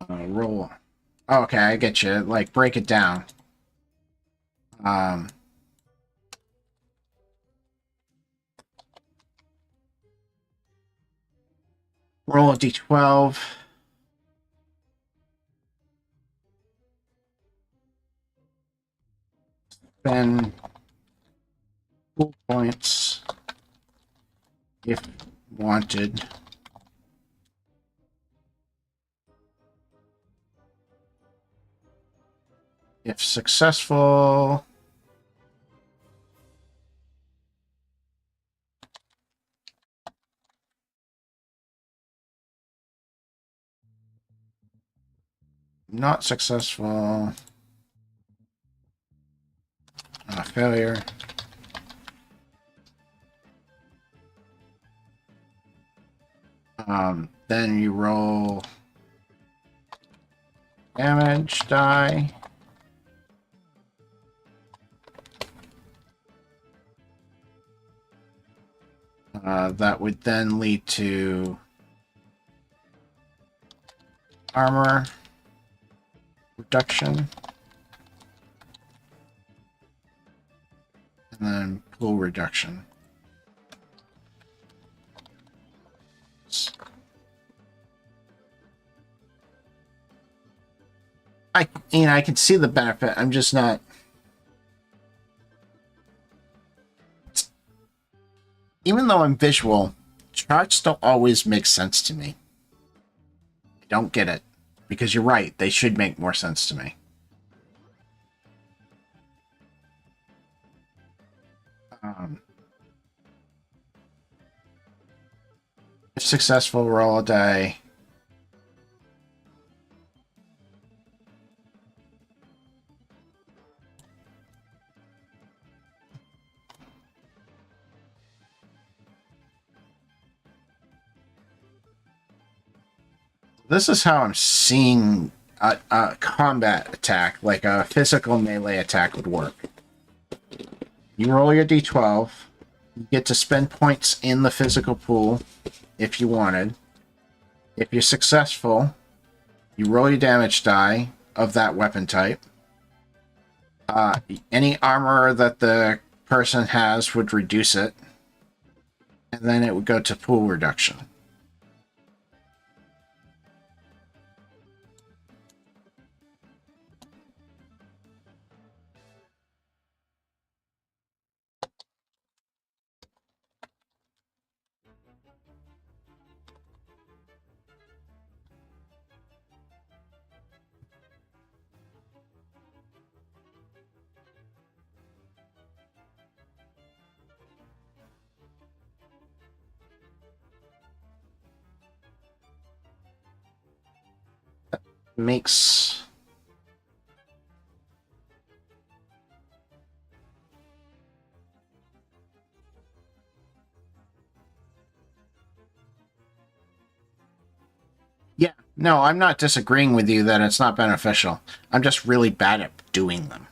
Roll. Oh, okay, I get you. Like, break it down. Roll a d12. Spend full points if wanted. If successful, not successful, failure. Then you roll damage die. That would then lead to armor reduction. And then pool reduction. I can see the benefit. I'm just not. Even though I'm visual, charts don't always make sense to me. I don't get it. Because you're right, they should make more sense to me. If successful, roll a die. This is how I'm seeing a combat attack, like a physical melee attack would work. You roll your d12. You get to spend points in the physical pool if you wanted. If you're successful, you roll your damage die of that weapon type. Any armor that the person has would reduce it. And then it would go to pool reduction. makes... Yeah, no, I'm not disagreeing with you that it's not beneficial. I'm just really bad at doing them.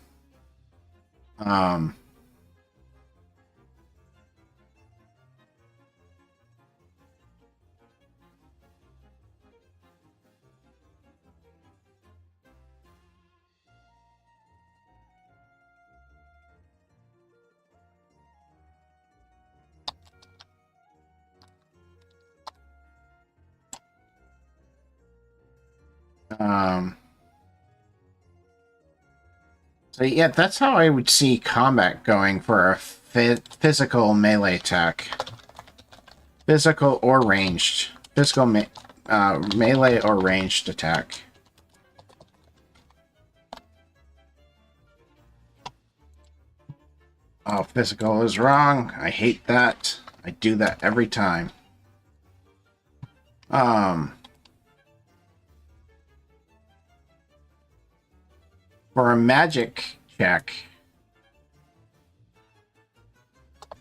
So yeah, that's how I would see combat going for a physical melee attack. Physical or ranged. Physical melee or ranged attack. Oh, physical is wrong. I hate that. I do that every time. For a magic check,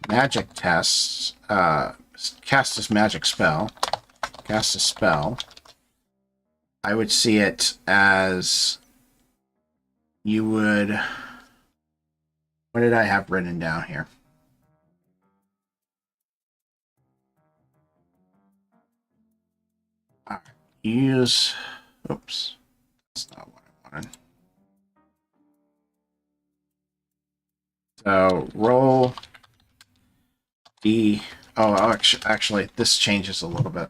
magic test, cast this magic spell, cast a spell, I would see it as you would... What did I have written down here? Use... Oops. That's not what I wanted. So, roll D... Oh, actually, this changes a little bit.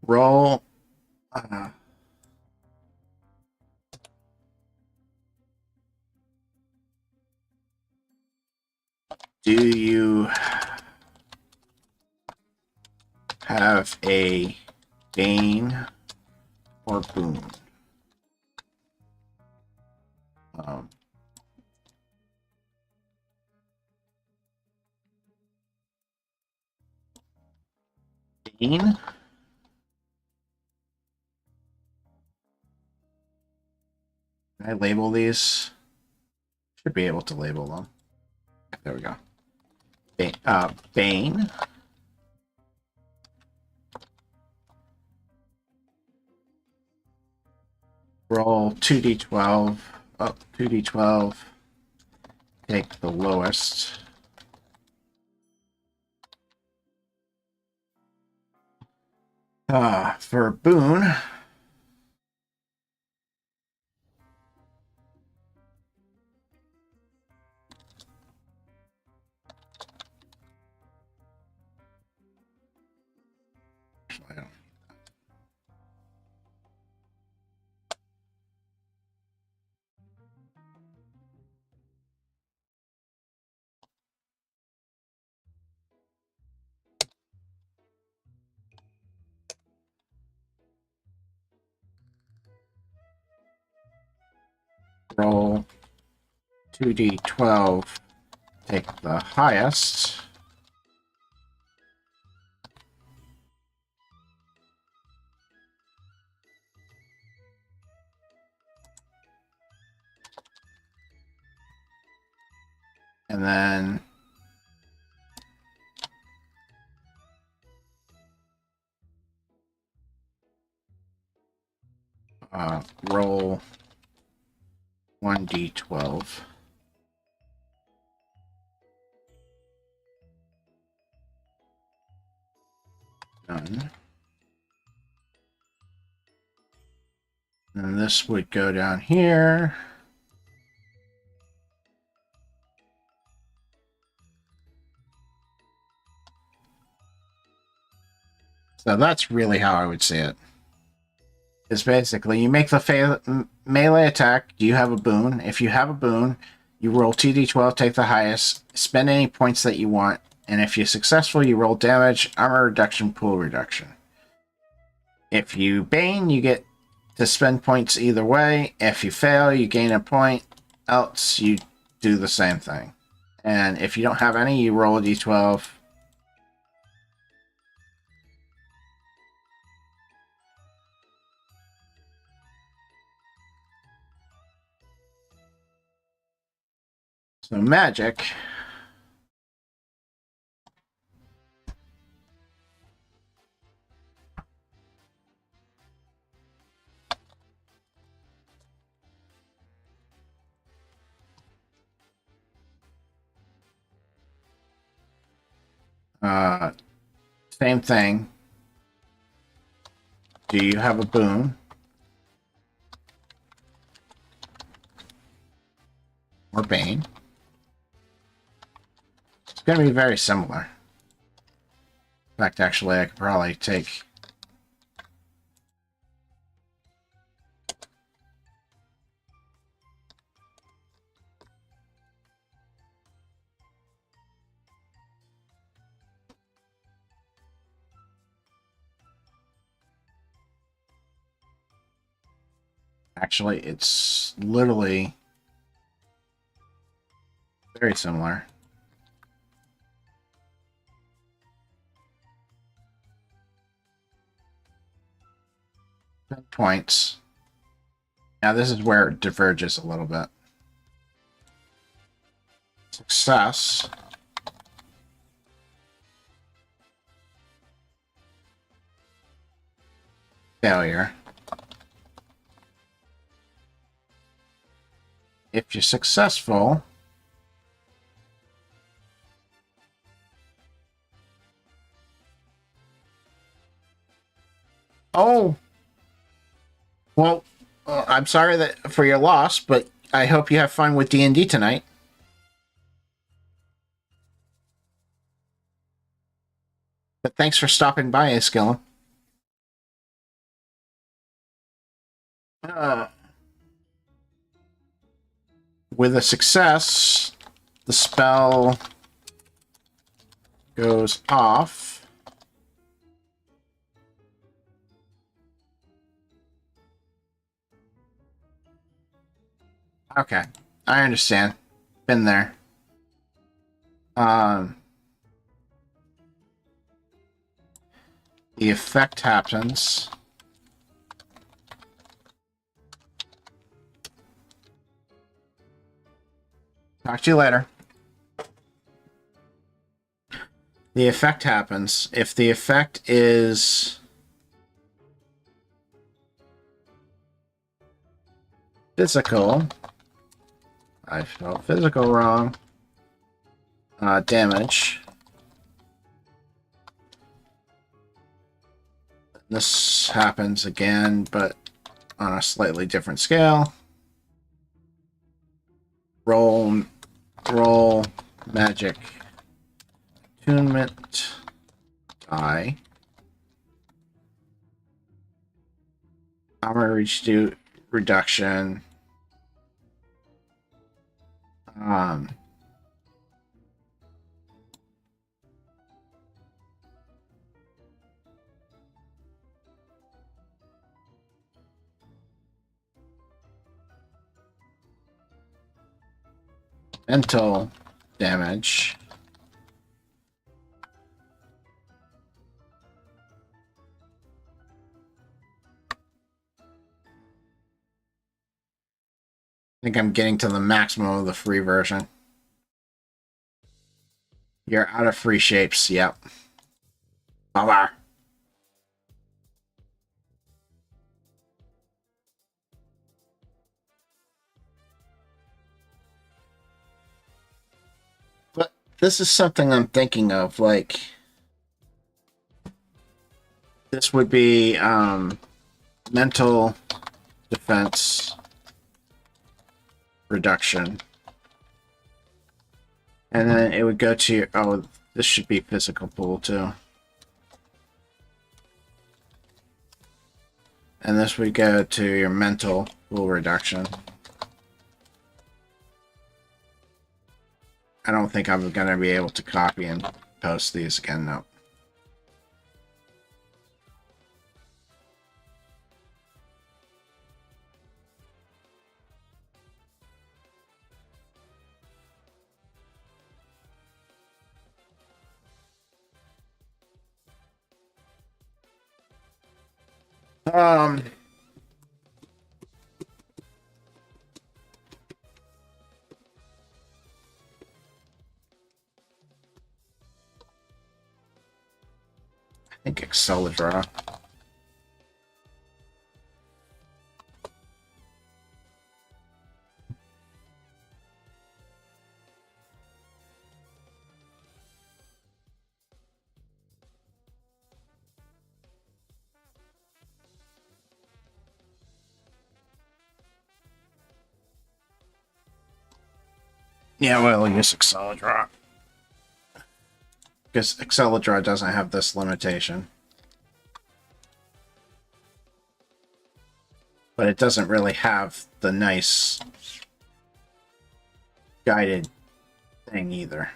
Roll... do you have a Bane or Boon? Bane? Can I label these? Should be able to label them. There we go. Bane. Roll 2d12. Oh, 2d12. Take the lowest. For Boon. Actually, I don't. Roll 2d12, take the highest. And then roll 1d12. Done. And this would go down here. So that's really how I would see it. Is basically you make the melee attack. Do you have a boon? If you have a boon, you roll 2d12, take the highest, spend any points that you want, and if you're successful, you roll damage, armor reduction, pool reduction. If you Bane, you get to spend points either way. If you fail, you gain a point. Else, you do the same thing. And if you don't have any, you roll a d12. So magic. Same thing. Do you have a boon? Or bane? It's going to be very similar. In fact, actually, I could probably take... Actually, it's literally very similar. 10 points. Now, this is where it diverges a little bit. Success. Failure. If you're successful, oh, well, I'm sorry that for your loss, but I hope you have fun with D&D tonight. But thanks for stopping by, Askillum. With a success, the spell goes off. Okay, I understand. Been there. The effect happens. Talk to you later. The effect happens. If the effect is physical, I spelled physical wrong. Damage. This happens again, but on a slightly different scale. Roll magic attunement die. Armor reduction. Mental damage. I think I'm getting to the maximum of the free version. You're out of free shapes, yep. Bye-bye. But this is something I'm thinking of, like... This would be, mental defense reduction. And then it would go to your... Oh, this should be physical pool, too. And this would go to your mental pool reduction. I don't think I'm going to be able to copy and post these again, no. think Acceladra. Yeah, we'll use Acceladra. Because Acceladra doesn't have this limitation. But it doesn't really have the nice guided thing either.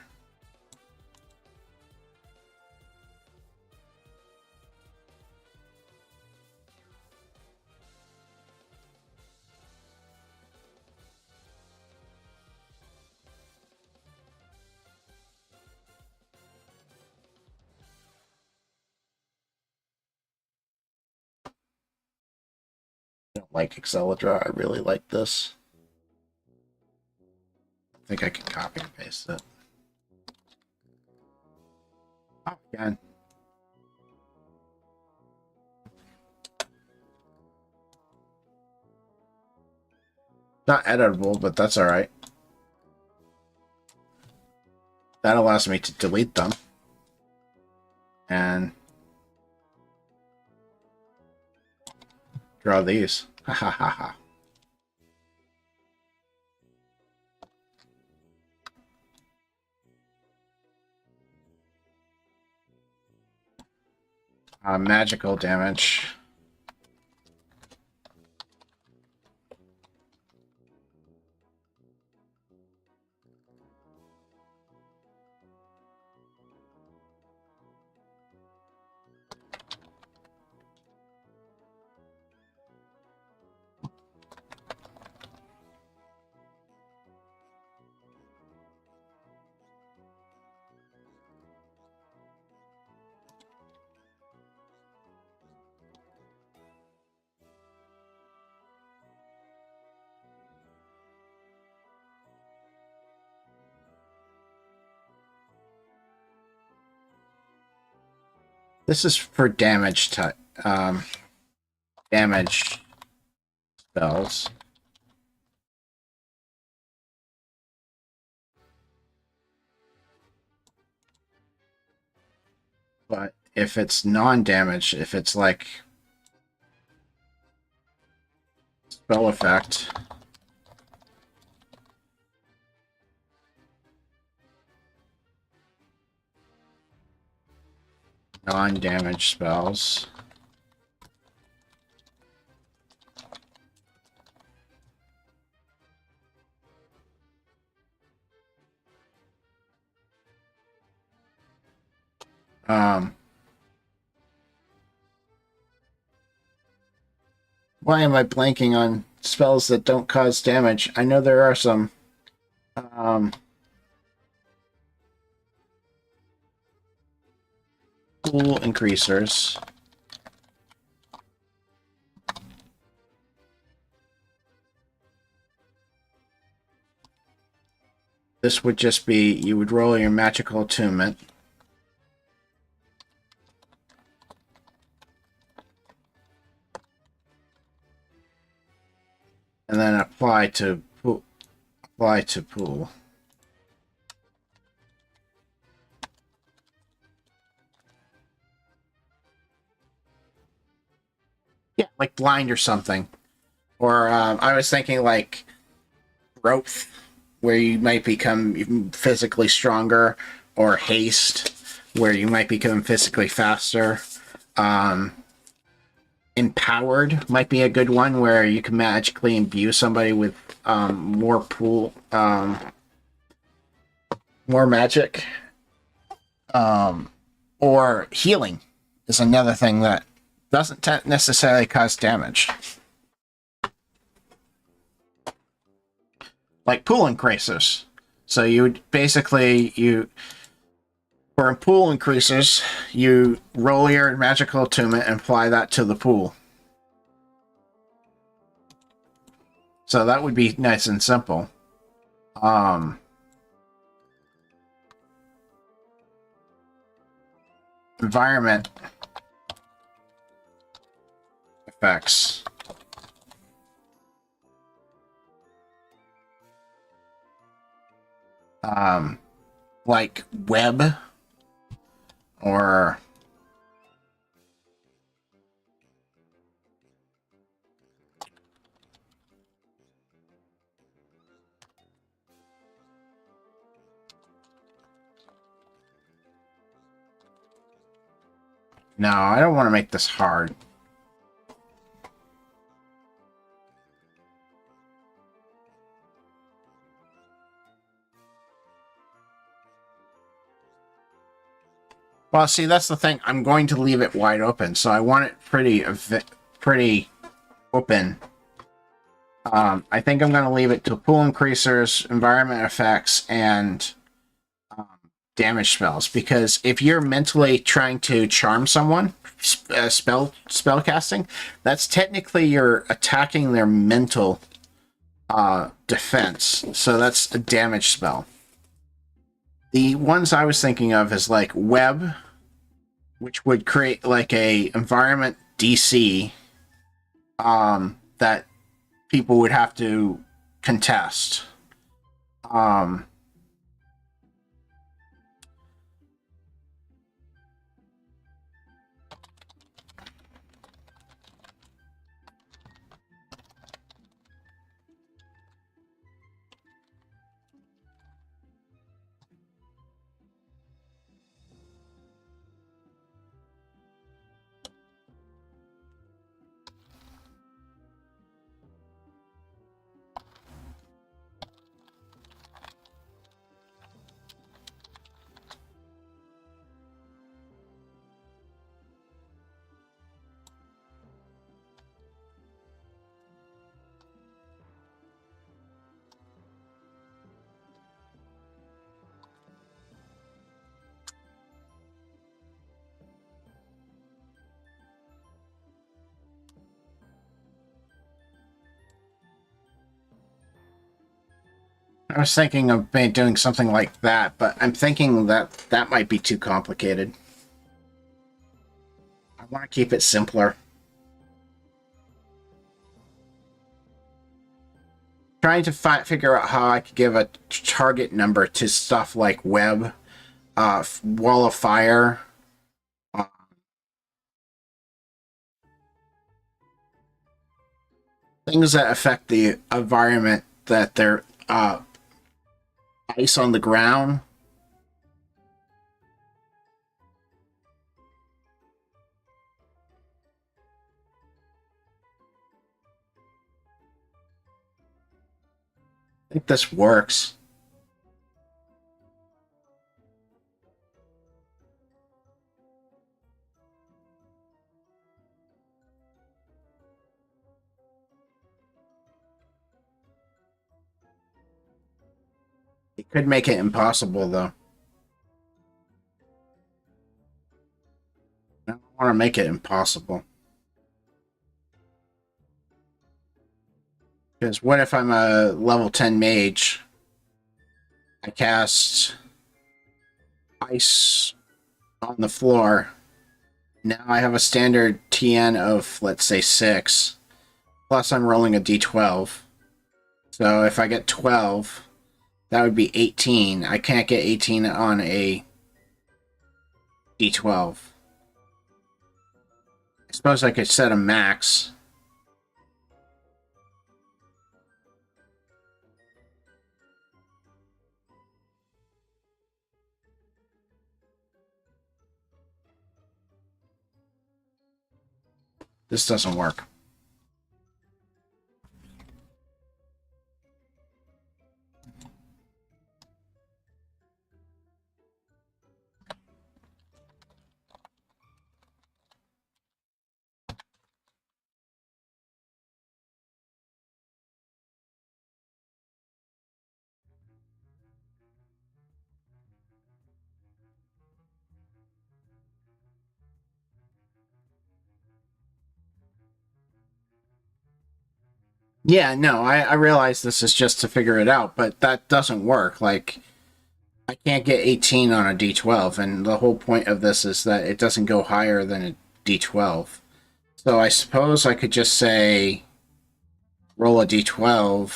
I don't like Acceladra. I really like this. I think I can copy and paste it. Oh, again. Not editable, but that's alright. That allows me to delete them. And draw these. Ha ha ha ha. Magical damage. This is for damage type, damage spells. But if it's non-damage, if it's like spell effect, non-damage spells, why am I blanking on spells that don't cause damage? I know there are some. Pool increasers. This would just be, you would roll your magical attunement. And then apply to pool. Apply to pool. Yeah, like blind or something. Or I was thinking like growth, where you might become physically stronger, or haste, where you might become physically faster. Empowered might be a good one, where you can magically imbue somebody with more pool, more magic. Or healing is another thing that doesn't necessarily cause damage. Like pool increases. So you would basically, for pool increases, you roll your magical attunement and apply that to the pool. So that would be nice and simple. Environment effects. Like web or no, I don't want to make this hard. Well, see, that's the thing. I'm going to leave it wide open, so I want it pretty open. I think I'm going to leave it to pool increasers, environment effects, and damage spells. Because if you're mentally trying to charm someone, spell casting, that's technically you're attacking their mental defense. So that's a damage spell. The ones I was thinking of is like web, which would create like a environment DC that people would have to contest. I was thinking of doing something like that, but I'm thinking that that might be too complicated. I want to keep it simpler. Trying to figure out how I could give a target number to stuff like web, wall of fire, things that affect the environment that they're ice on the ground. I think this works. It could make it impossible, though. I don't want to make it impossible. Because what if I'm a level 10 mage? I cast ice on the floor. Now I have a standard TN of, let's say, 6. Plus I'm rolling a d12. So if I get 12, that would be 18. I can't get 18 on a d12. I suppose I could set a max. This doesn't work. Yeah, no, I realize this is just to figure it out, but that doesn't work. Like, I can't get 18 on a d12, and the whole point of this is that it doesn't go higher than a d12. So I suppose I could just say roll a d12.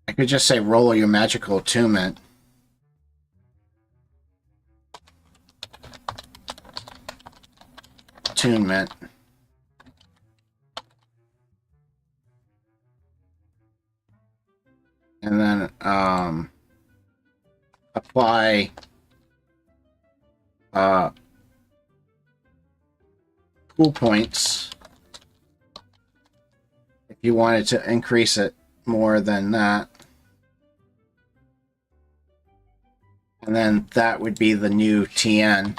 I could just say roll your magical attunement. Attunement. And then apply pool points if you wanted to increase it more than that. And then that would be the new TN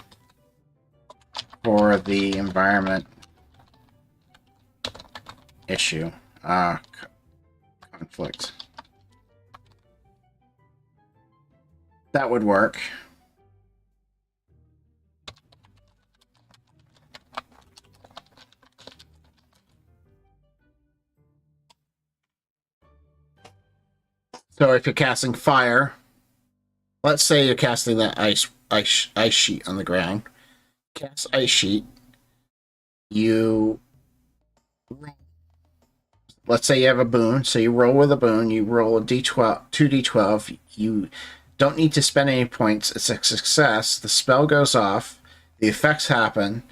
for the environment issue. Conflict. That would work. So if you're casting fire, let's say you're casting that ice sheet on the ground. Cast ice sheet. You let's say you have a boon, so you roll with a boon. You roll a d12, 2d12. You don't need to spend any points. It's a success. The spell goes off. The effects happen.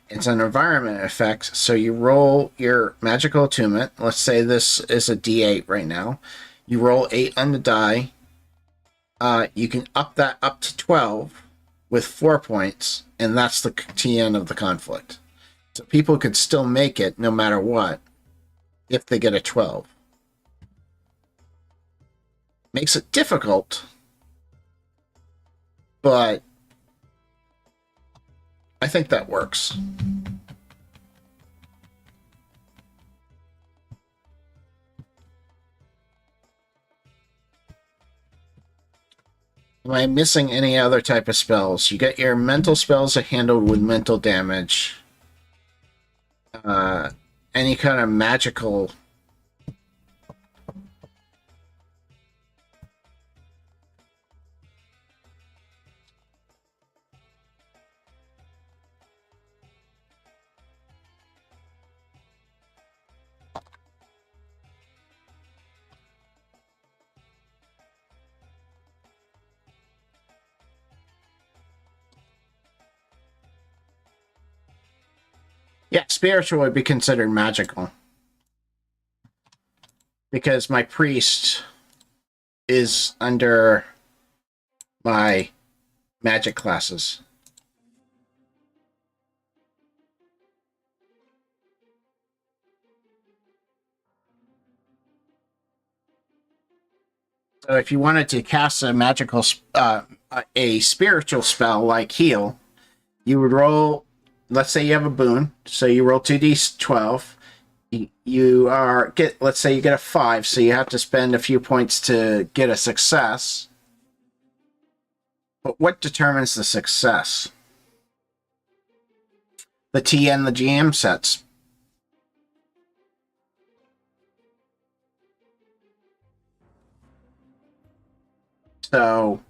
It's an environment effect. So you roll your magical attunement. Let's say this is a d8 right now. You roll 8 on the die. You can up that up to 12 with 4 points, and that's the TN of the conflict. So people could still make it no matter what if they get a 12. Makes it difficult, but I think that works. Am I missing any other type of spells? You get your mental spells are handled with mental damage. Any kind of magical... Yeah, spiritual would be considered magical. Because my priest is under my magic classes. So if you wanted to cast a magical, a spiritual spell like heal, you would roll. Let's say you have a boon, so you roll 2d12. You are get. Let's say you get a 5, so you have to spend a few points to get a success. But what determines the success? The TN the GM sets. So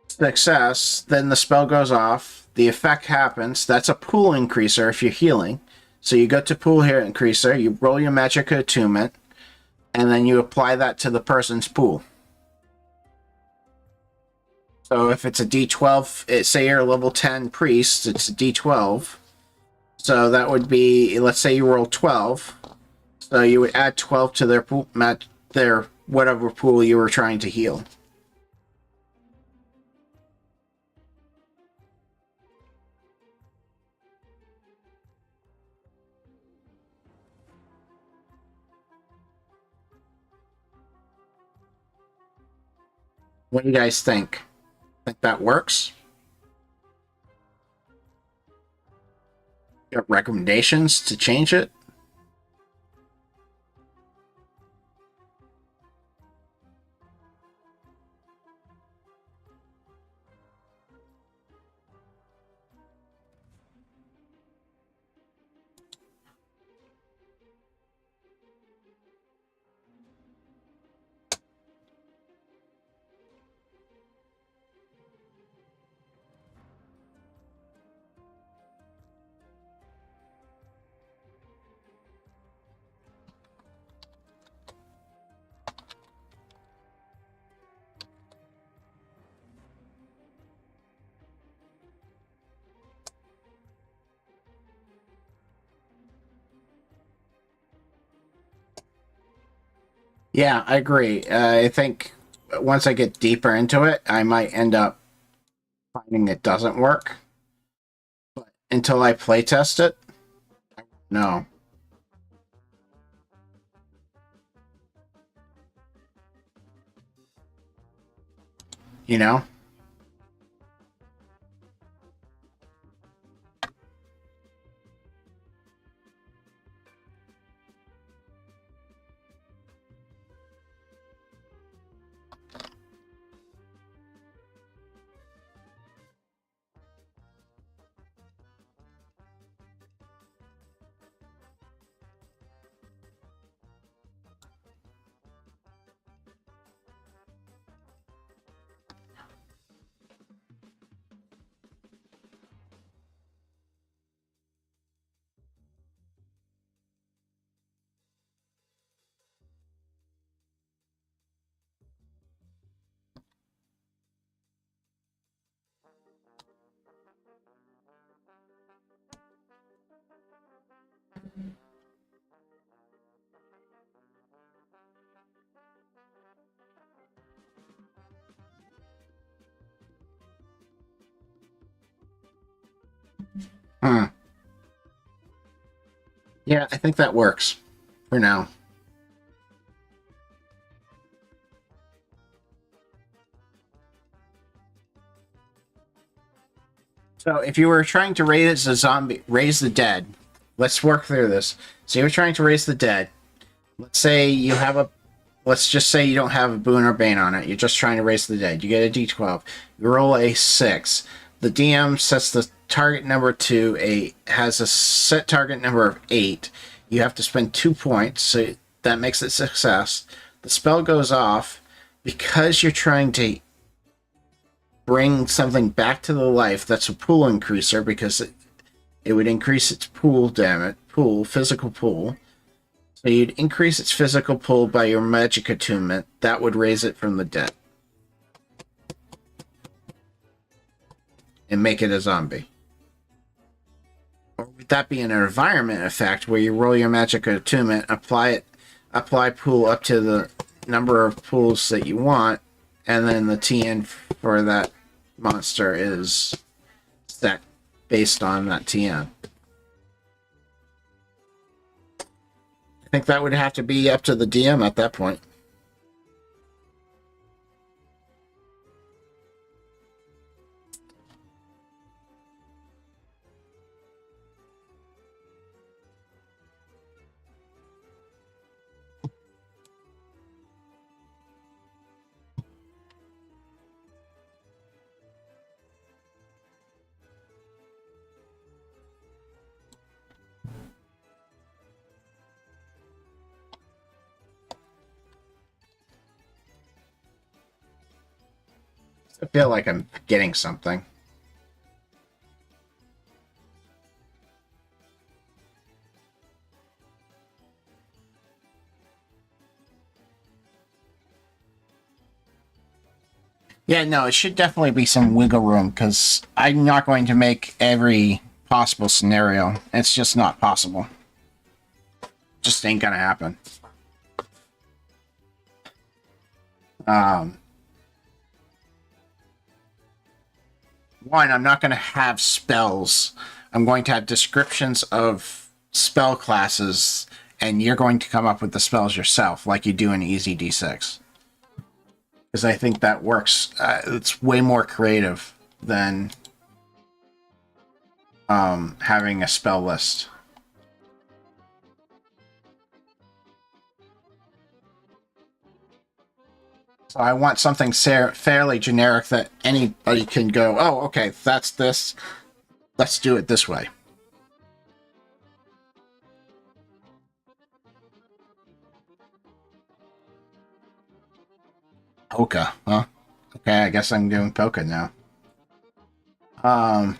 success, then the spell goes off, the effect happens. That's a pool increaser if you're healing. So you go to pool here increaser, you roll your magic attunement, and then you apply that to the person's pool. So if it's a d12, say you're a level 10 priest, it's a d12. So that would be, let's say you roll 12. So you would add 12 to their pool, their whatever pool you were trying to heal. What do you guys think? Think that works? Got recommendations to change it? Yeah, I agree. I think once I get deeper into it, I might end up finding it doesn't work. But until I play test it, no. You know? Hmm. Yeah, I think that works for now. So if you were trying to raise a zombie, raise the dead, let's work through this. So you're trying to raise the dead. Let's say you have a, let's just say you don't have a boon or bane on it. You're just trying to raise the dead. You get a d12. You roll a 6. The DM sets the target number to has a set target number of 8. You have to spend 2 points, so that makes it success. The spell goes off because you're trying to bring something back to the life. That's a pool increaser because it would increase its pool damage, physical pool. So you'd increase its physical pull by your magic attunement. That would raise it from the dead and make it a zombie. Or would that be an environment effect where you roll your magic attunement, apply pool up to the number of pools that you want, and then the TN for that monster is set based on that TN? I think that would have to be up to the DM at that point. I feel like I'm getting something. Yeah, no, it should definitely be some wiggle room because I'm not going to make every possible scenario. It's just not possible. Just ain't gonna happen. Um, One, I'm not going to have spells. I'm going to have descriptions of spell classes, and you're going to come up with the spells yourself, like you do in Easy D6. Because I think that works. It's way more creative than having a spell list. So I want something fairly generic that anybody can go, oh, okay, that's this. Let's do it this way. Polka, huh? Okay, I guess I'm doing polka now. Um,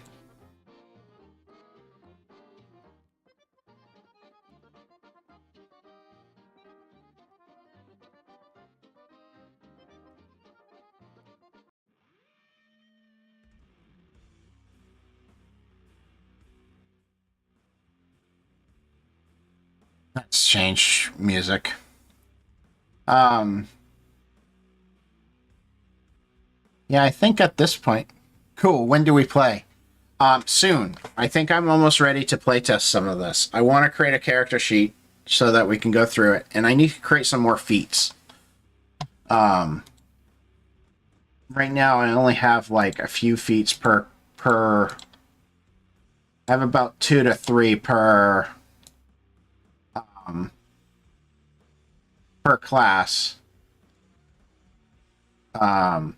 let's change music. Um, yeah, I think at this point, cool. When do we play? Soon. I think I'm almost ready to playtest some of this. I want to create a character sheet so that we can go through it, and I need to create some more feats. Um, right now I only have like a few feats per. I have about 2 to 3 um, per class. Um,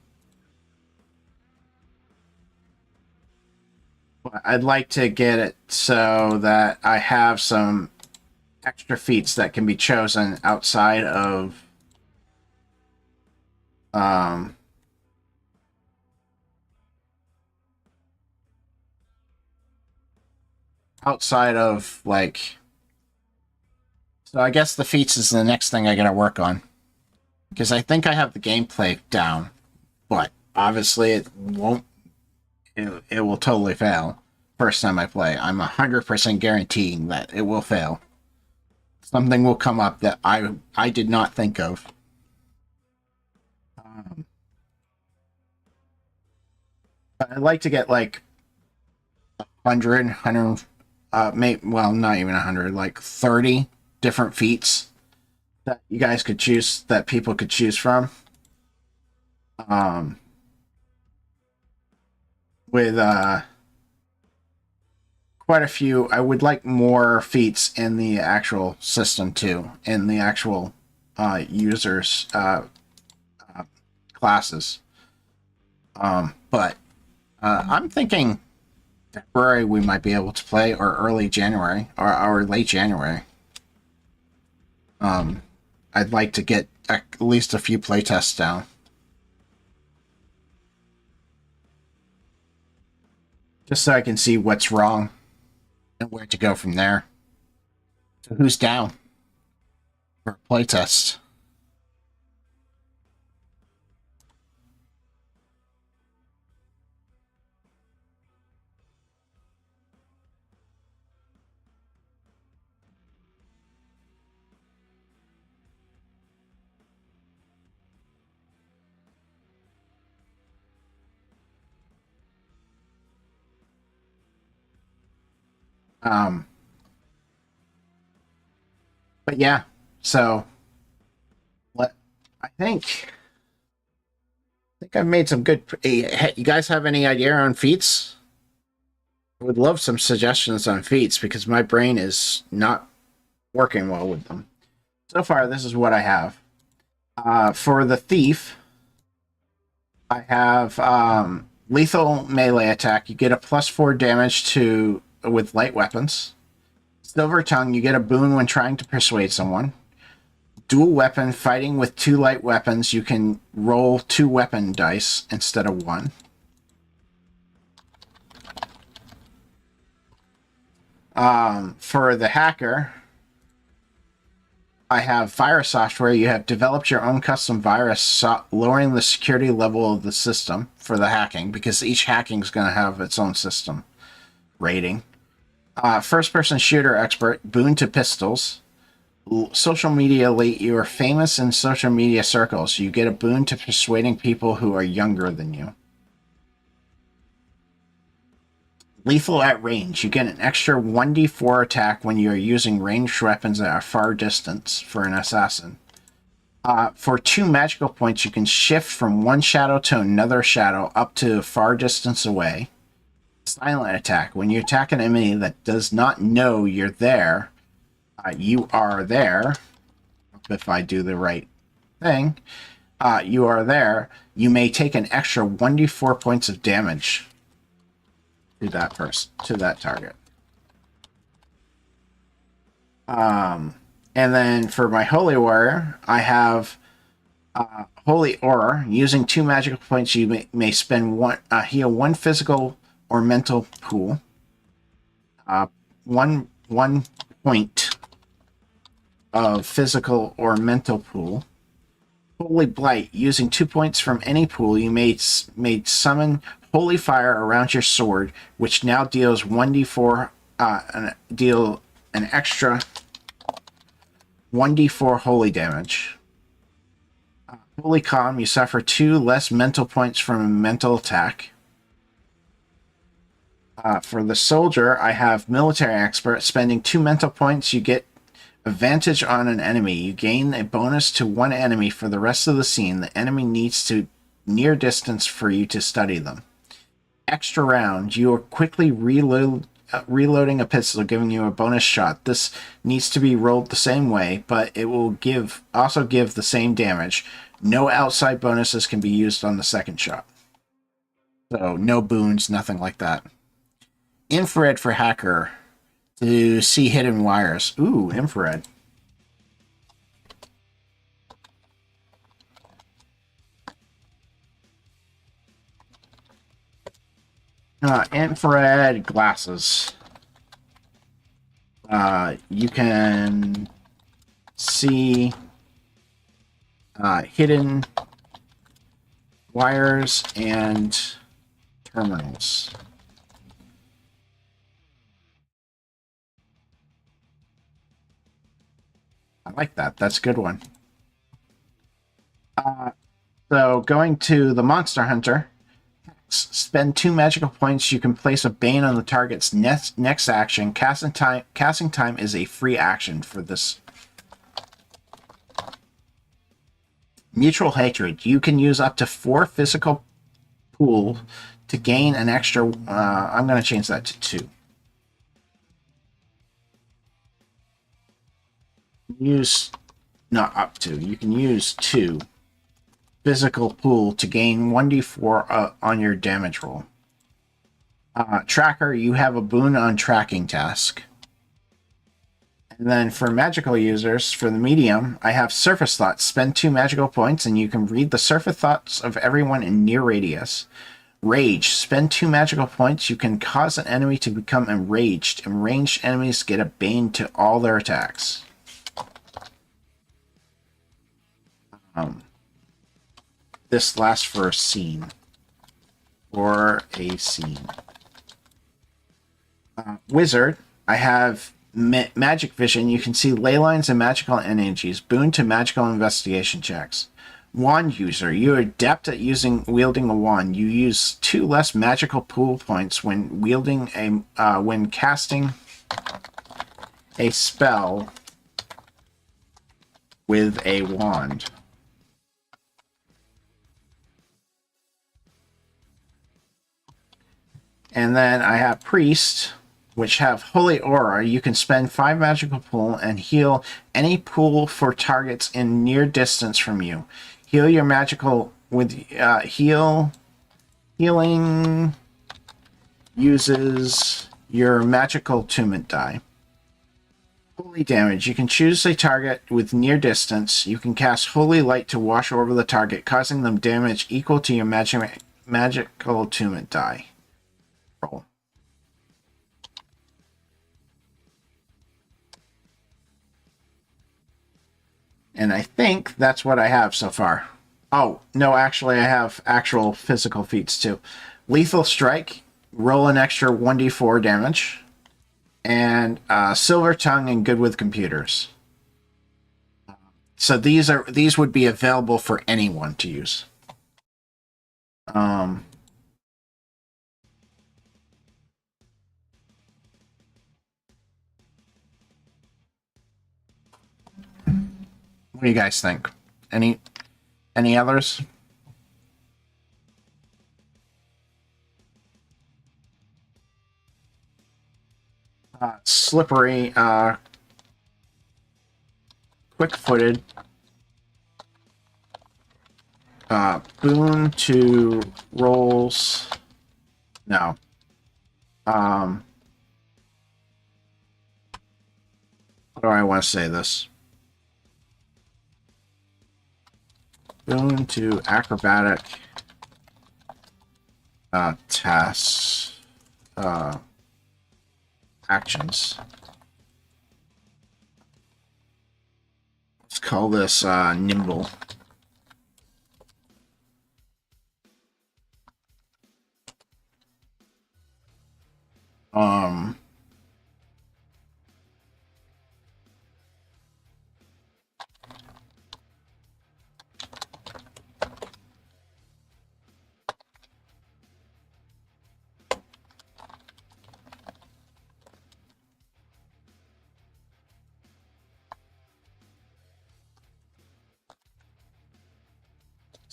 I'd like to get it so that I have some extra feats that can be chosen outside of um, like. So I guess the feats is the next thing I gotta work on, because I think I have the gameplay down, but obviously it won't. It will totally fail first time I play. I'm 100% guaranteeing that it will fail. Something will come up that I did not think of. But I'd like to get like 100, well, not even 100, like 30 different feats that you guys could choose, that people could choose from. Um, with quite a few. I would like more feats in the actual system too, in the actual users classes. But I'm thinking February we might be able to play, or early January, or late January. I'd like to get at least a few playtests down, just so I can see what's wrong and where to go from there. So who's down for a playtest? Um, but yeah, so let I think I've made some good. Hey, you guys have any idea on feats? I would love some suggestions on feats because my brain is not working well with them. So far, this is what I have. For the thief, I have lethal melee attack. You get a +4 damage to with light weapons. Silver tongue, you get a boon when trying to persuade someone. Dual weapon, fighting with 2 light weapons, you can roll 2 weapon dice instead of 1. For the hacker, I have virus software. You have developed your own custom virus, lowering the security level of the system for the hacking, because each hacking is going to have its own system rating. First-person shooter expert, boon to pistols. Social media elite, you are famous in social media circles. You get a boon to persuading people who are younger than you. Lethal at range. You get an extra 1d4 attack when you are using ranged weapons at a far distance for an assassin. For 2 magical points, you can shift from one shadow to another shadow up to a far distance away. Silent attack. When you attack an enemy that does not know you're there, you are there. If I do the right thing, you are there. You may take an extra 1d4 points of damage to that person, to that target. And then for my Holy Warrior, I have Holy Aura. Using 2 magical points, you may spend heal 1 physical or mental pool. One point of physical or mental pool. Holy Blight. Using 2 points from any pool, you may summon Holy Fire around your sword, which now deals 1d4, deal an extra 1d4 holy damage. Fully calm, you suffer 2 less mental points from a mental attack. For the soldier, I have military expert. Spending 2 mental points, you get advantage on an enemy. You gain a bonus to one enemy for the rest of the scene. The enemy needs to near distance for you to study them. Extra round, you are quickly reloading a pistol, giving you a bonus shot. This needs to be rolled the same way, but it will also give the same damage. No outside bonuses can be used on the second shot. So no boons, nothing like that. Infrared for hacker to see hidden wires. Ooh, infrared. Infrared glasses. You can see hidden wires and terminals. I like that. That's a good one. So going to the Monster Hunter, spend 2 magical points. You can place a Bane on the target's next action. Casting time is a free action for this. Mutual Hatred. You can use up to 4 physical pool to gain an extra... I'm going to change that to 2. Use... Not up to. You can use 2 physical pool to gain 1d4 on your damage roll. Tracker, you have a boon on tracking task. And then for magical users, for the medium, I have surface thoughts. Spend 2 magical points and you can read the surface thoughts of everyone in near radius. Rage, spend 2 magical points. You can cause an enemy to become enraged. Enraged enemies get a bane to all their attacks. This lasts for a scene. Wizard, I have magic vision. You can see ley lines and magical energies. Boon to magical investigation checks. Wand user, you're adept at wielding a wand. You use 2 less magical pool points when when casting a spell with a wand. And then I have Priest, which have Holy Aura. You can spend 5 magical pool and heal any pool for targets in near distance from you. Heal your magical with healing uses your magical attunement die. Holy damage. You can choose a target with near distance. You can cast Holy Light to wash over the target, causing them damage equal to your magical attunement die. Roll. And I think that's what I have so far. Oh, no, actually, I have actual physical feats too. Lethal Strike, roll an extra 1d4 damage. And Silver Tongue and Good with Computers. So these would be available for anyone to use. What do you guys think? Any others? Slippery, quick-footed, boon to rolls. No. How do I want to say this? Boon to acrobatic tasks, actions. Let's call this nimble.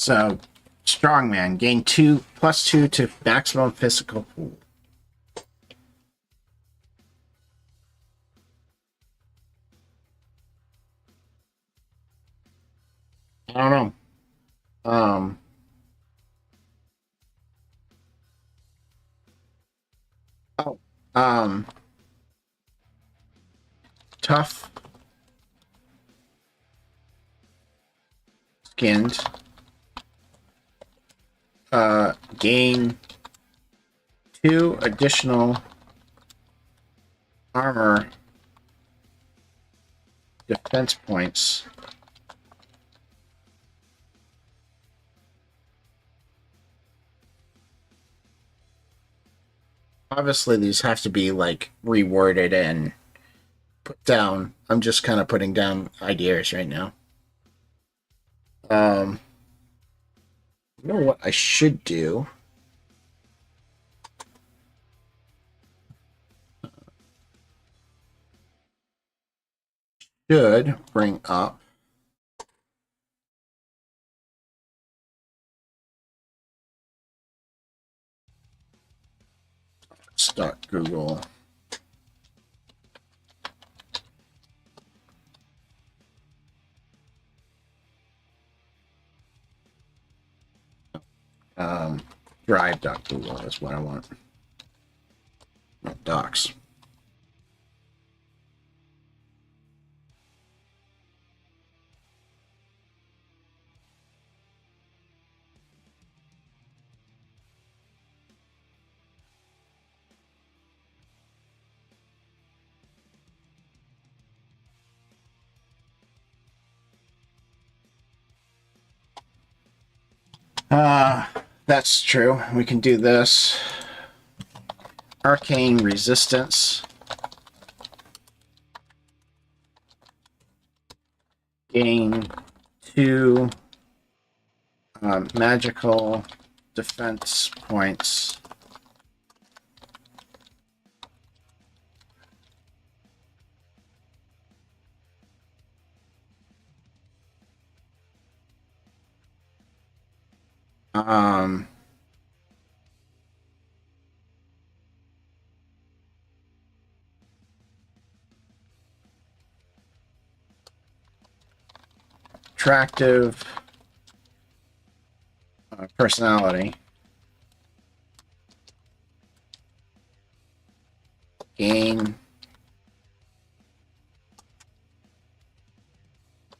So, strongman, gain 2+2 to maximum physical pool. I don't know. Oh, um, tough skinned, gain 2 additional armor defense points. Obviously, these have to be like reworded and put down. I'm just kind of putting down ideas right now. You know what I should do? Should bring up start Google. Drive.google is what I want. Not docs. That's true. We can do this. Arcane resistance. Gain 2 magical defense points. Attractive personality. Gain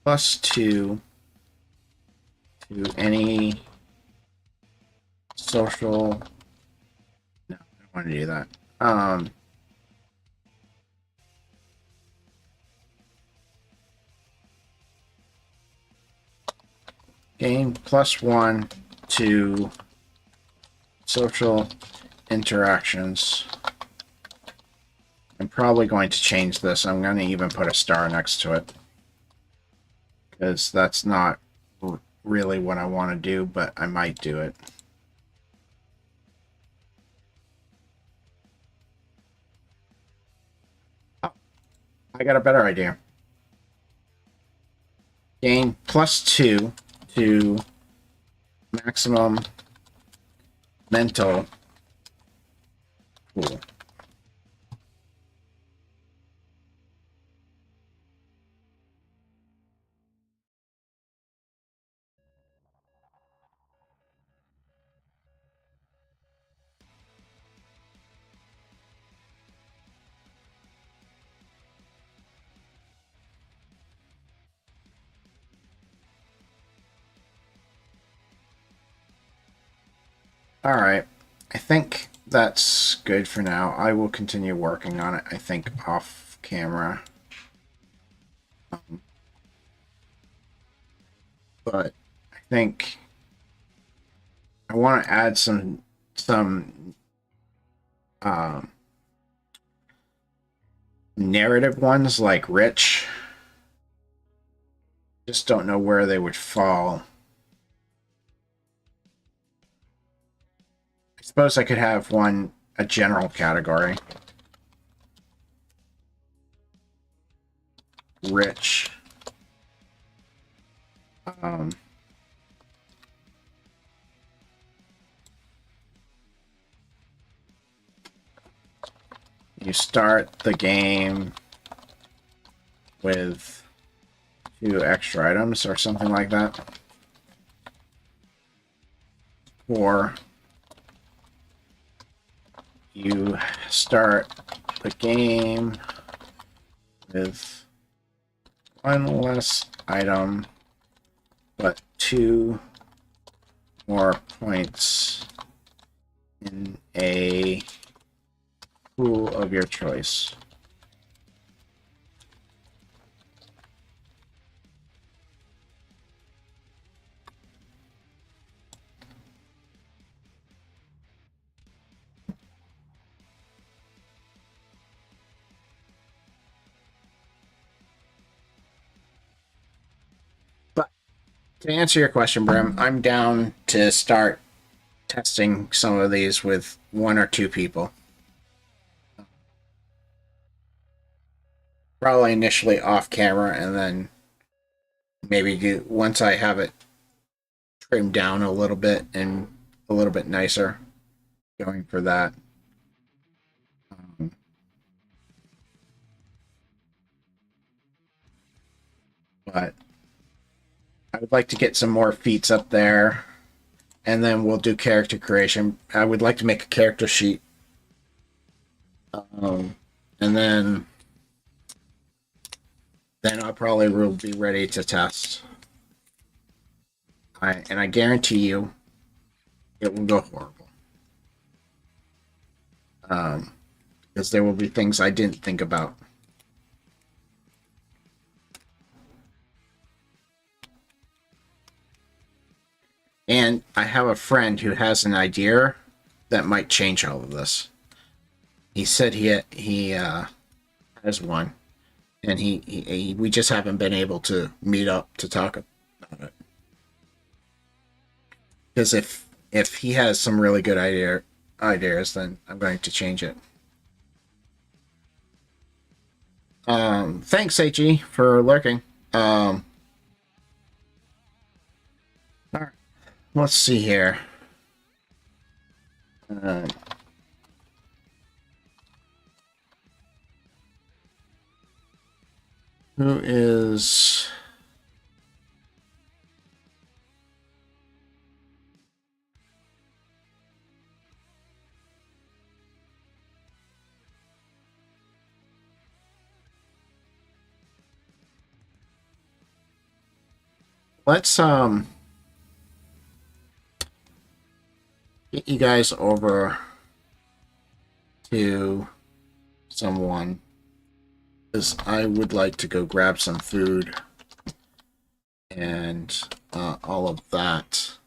+2 to any social. No, I don't want to do that. Gain +1 to social interactions. I'm probably going to change this. I'm going to even put a star next to it, because that's not really what I want to do, but I might do it. Oh, I got a better idea. Gain +2 to maximum mental pool. All right. I think that's good for now. I will continue working on it, I think, off camera. But I think I want to add some narrative ones like Rich. Just don't know where they would fall. I suppose I could have a general category. Rich. You start the game with 2 extra items or something like that. Or you start the game with 1 less item, but 2 more points in a pool of your choice. But to answer your question, Brim, I'm down to start testing some of these with 1 or 2 people. Probably initially off camera, and then maybe once I have it trimmed down a little bit and a little bit nicer, going for that. But I would like to get some more feats up there, and then we'll do character creation. I would like to make a character sheet. And then I'll probably will be ready to test. And I guarantee you it will go horrible. Because there will be things I didn't think about. And I have a friend who has an idea that might change all of this. He said he has one, and we just haven't been able to meet up to talk about it. Because if he has some really good ideas, then I'm going to change it. Thanks, HE, for lurking. All right. Let's see here. Who is... Let's get you guys over to someone, because I would like to go grab some food and all of that.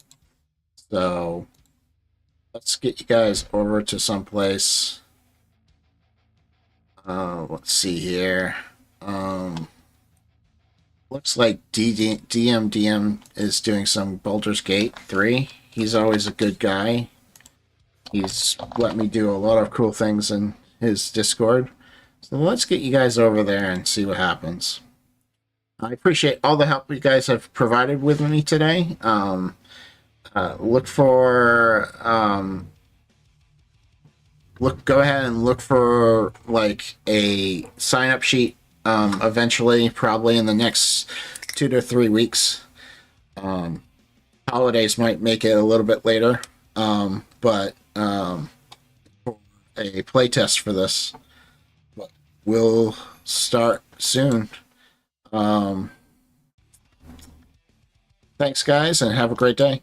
So let's get you guys over to someplace. Let's see here. Looks like DM is doing some Baldur's Gate 3. He's always a good guy. He's let me do a lot of cool things in his Discord. So let's get you guys over there and see what happens. I appreciate all the help you guys have provided with me today. Go ahead and look for like a sign-up sheet eventually, probably in the next 2 to 3 weeks. Holidays might make it a little bit later, but a playtest for this will start soon. Thanks, guys, and have a great day.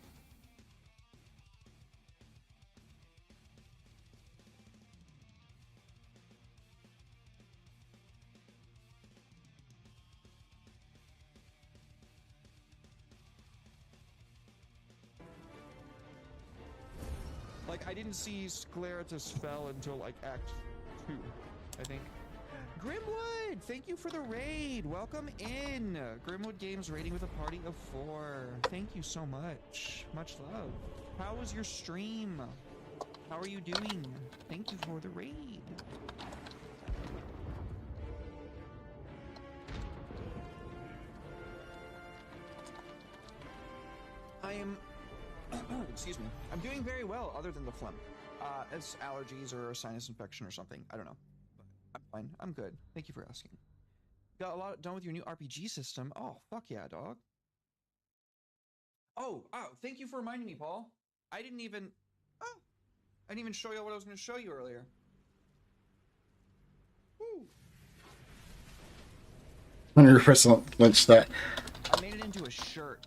Like, I didn't see Scleratus fell until, like, Act 2, I think. Grimwood, thank you for the raid. Welcome in. Grimwood Games raiding with a party of 4. Thank you so much. Much love. How was your stream? How are you doing? Thank you for the raid. I am... excuse me. I'm doing very well, other than the phlegm. It's allergies or a sinus infection or something. I don't know. I'm fine. I'm good. Thank you for asking. Got a lot done with your new RPG system. Oh, fuck yeah, dog. Oh, thank you for reminding me, Paul. I didn't even show you what I was going to show you earlier. Woo. 100% lynch that. I made it into a shirt.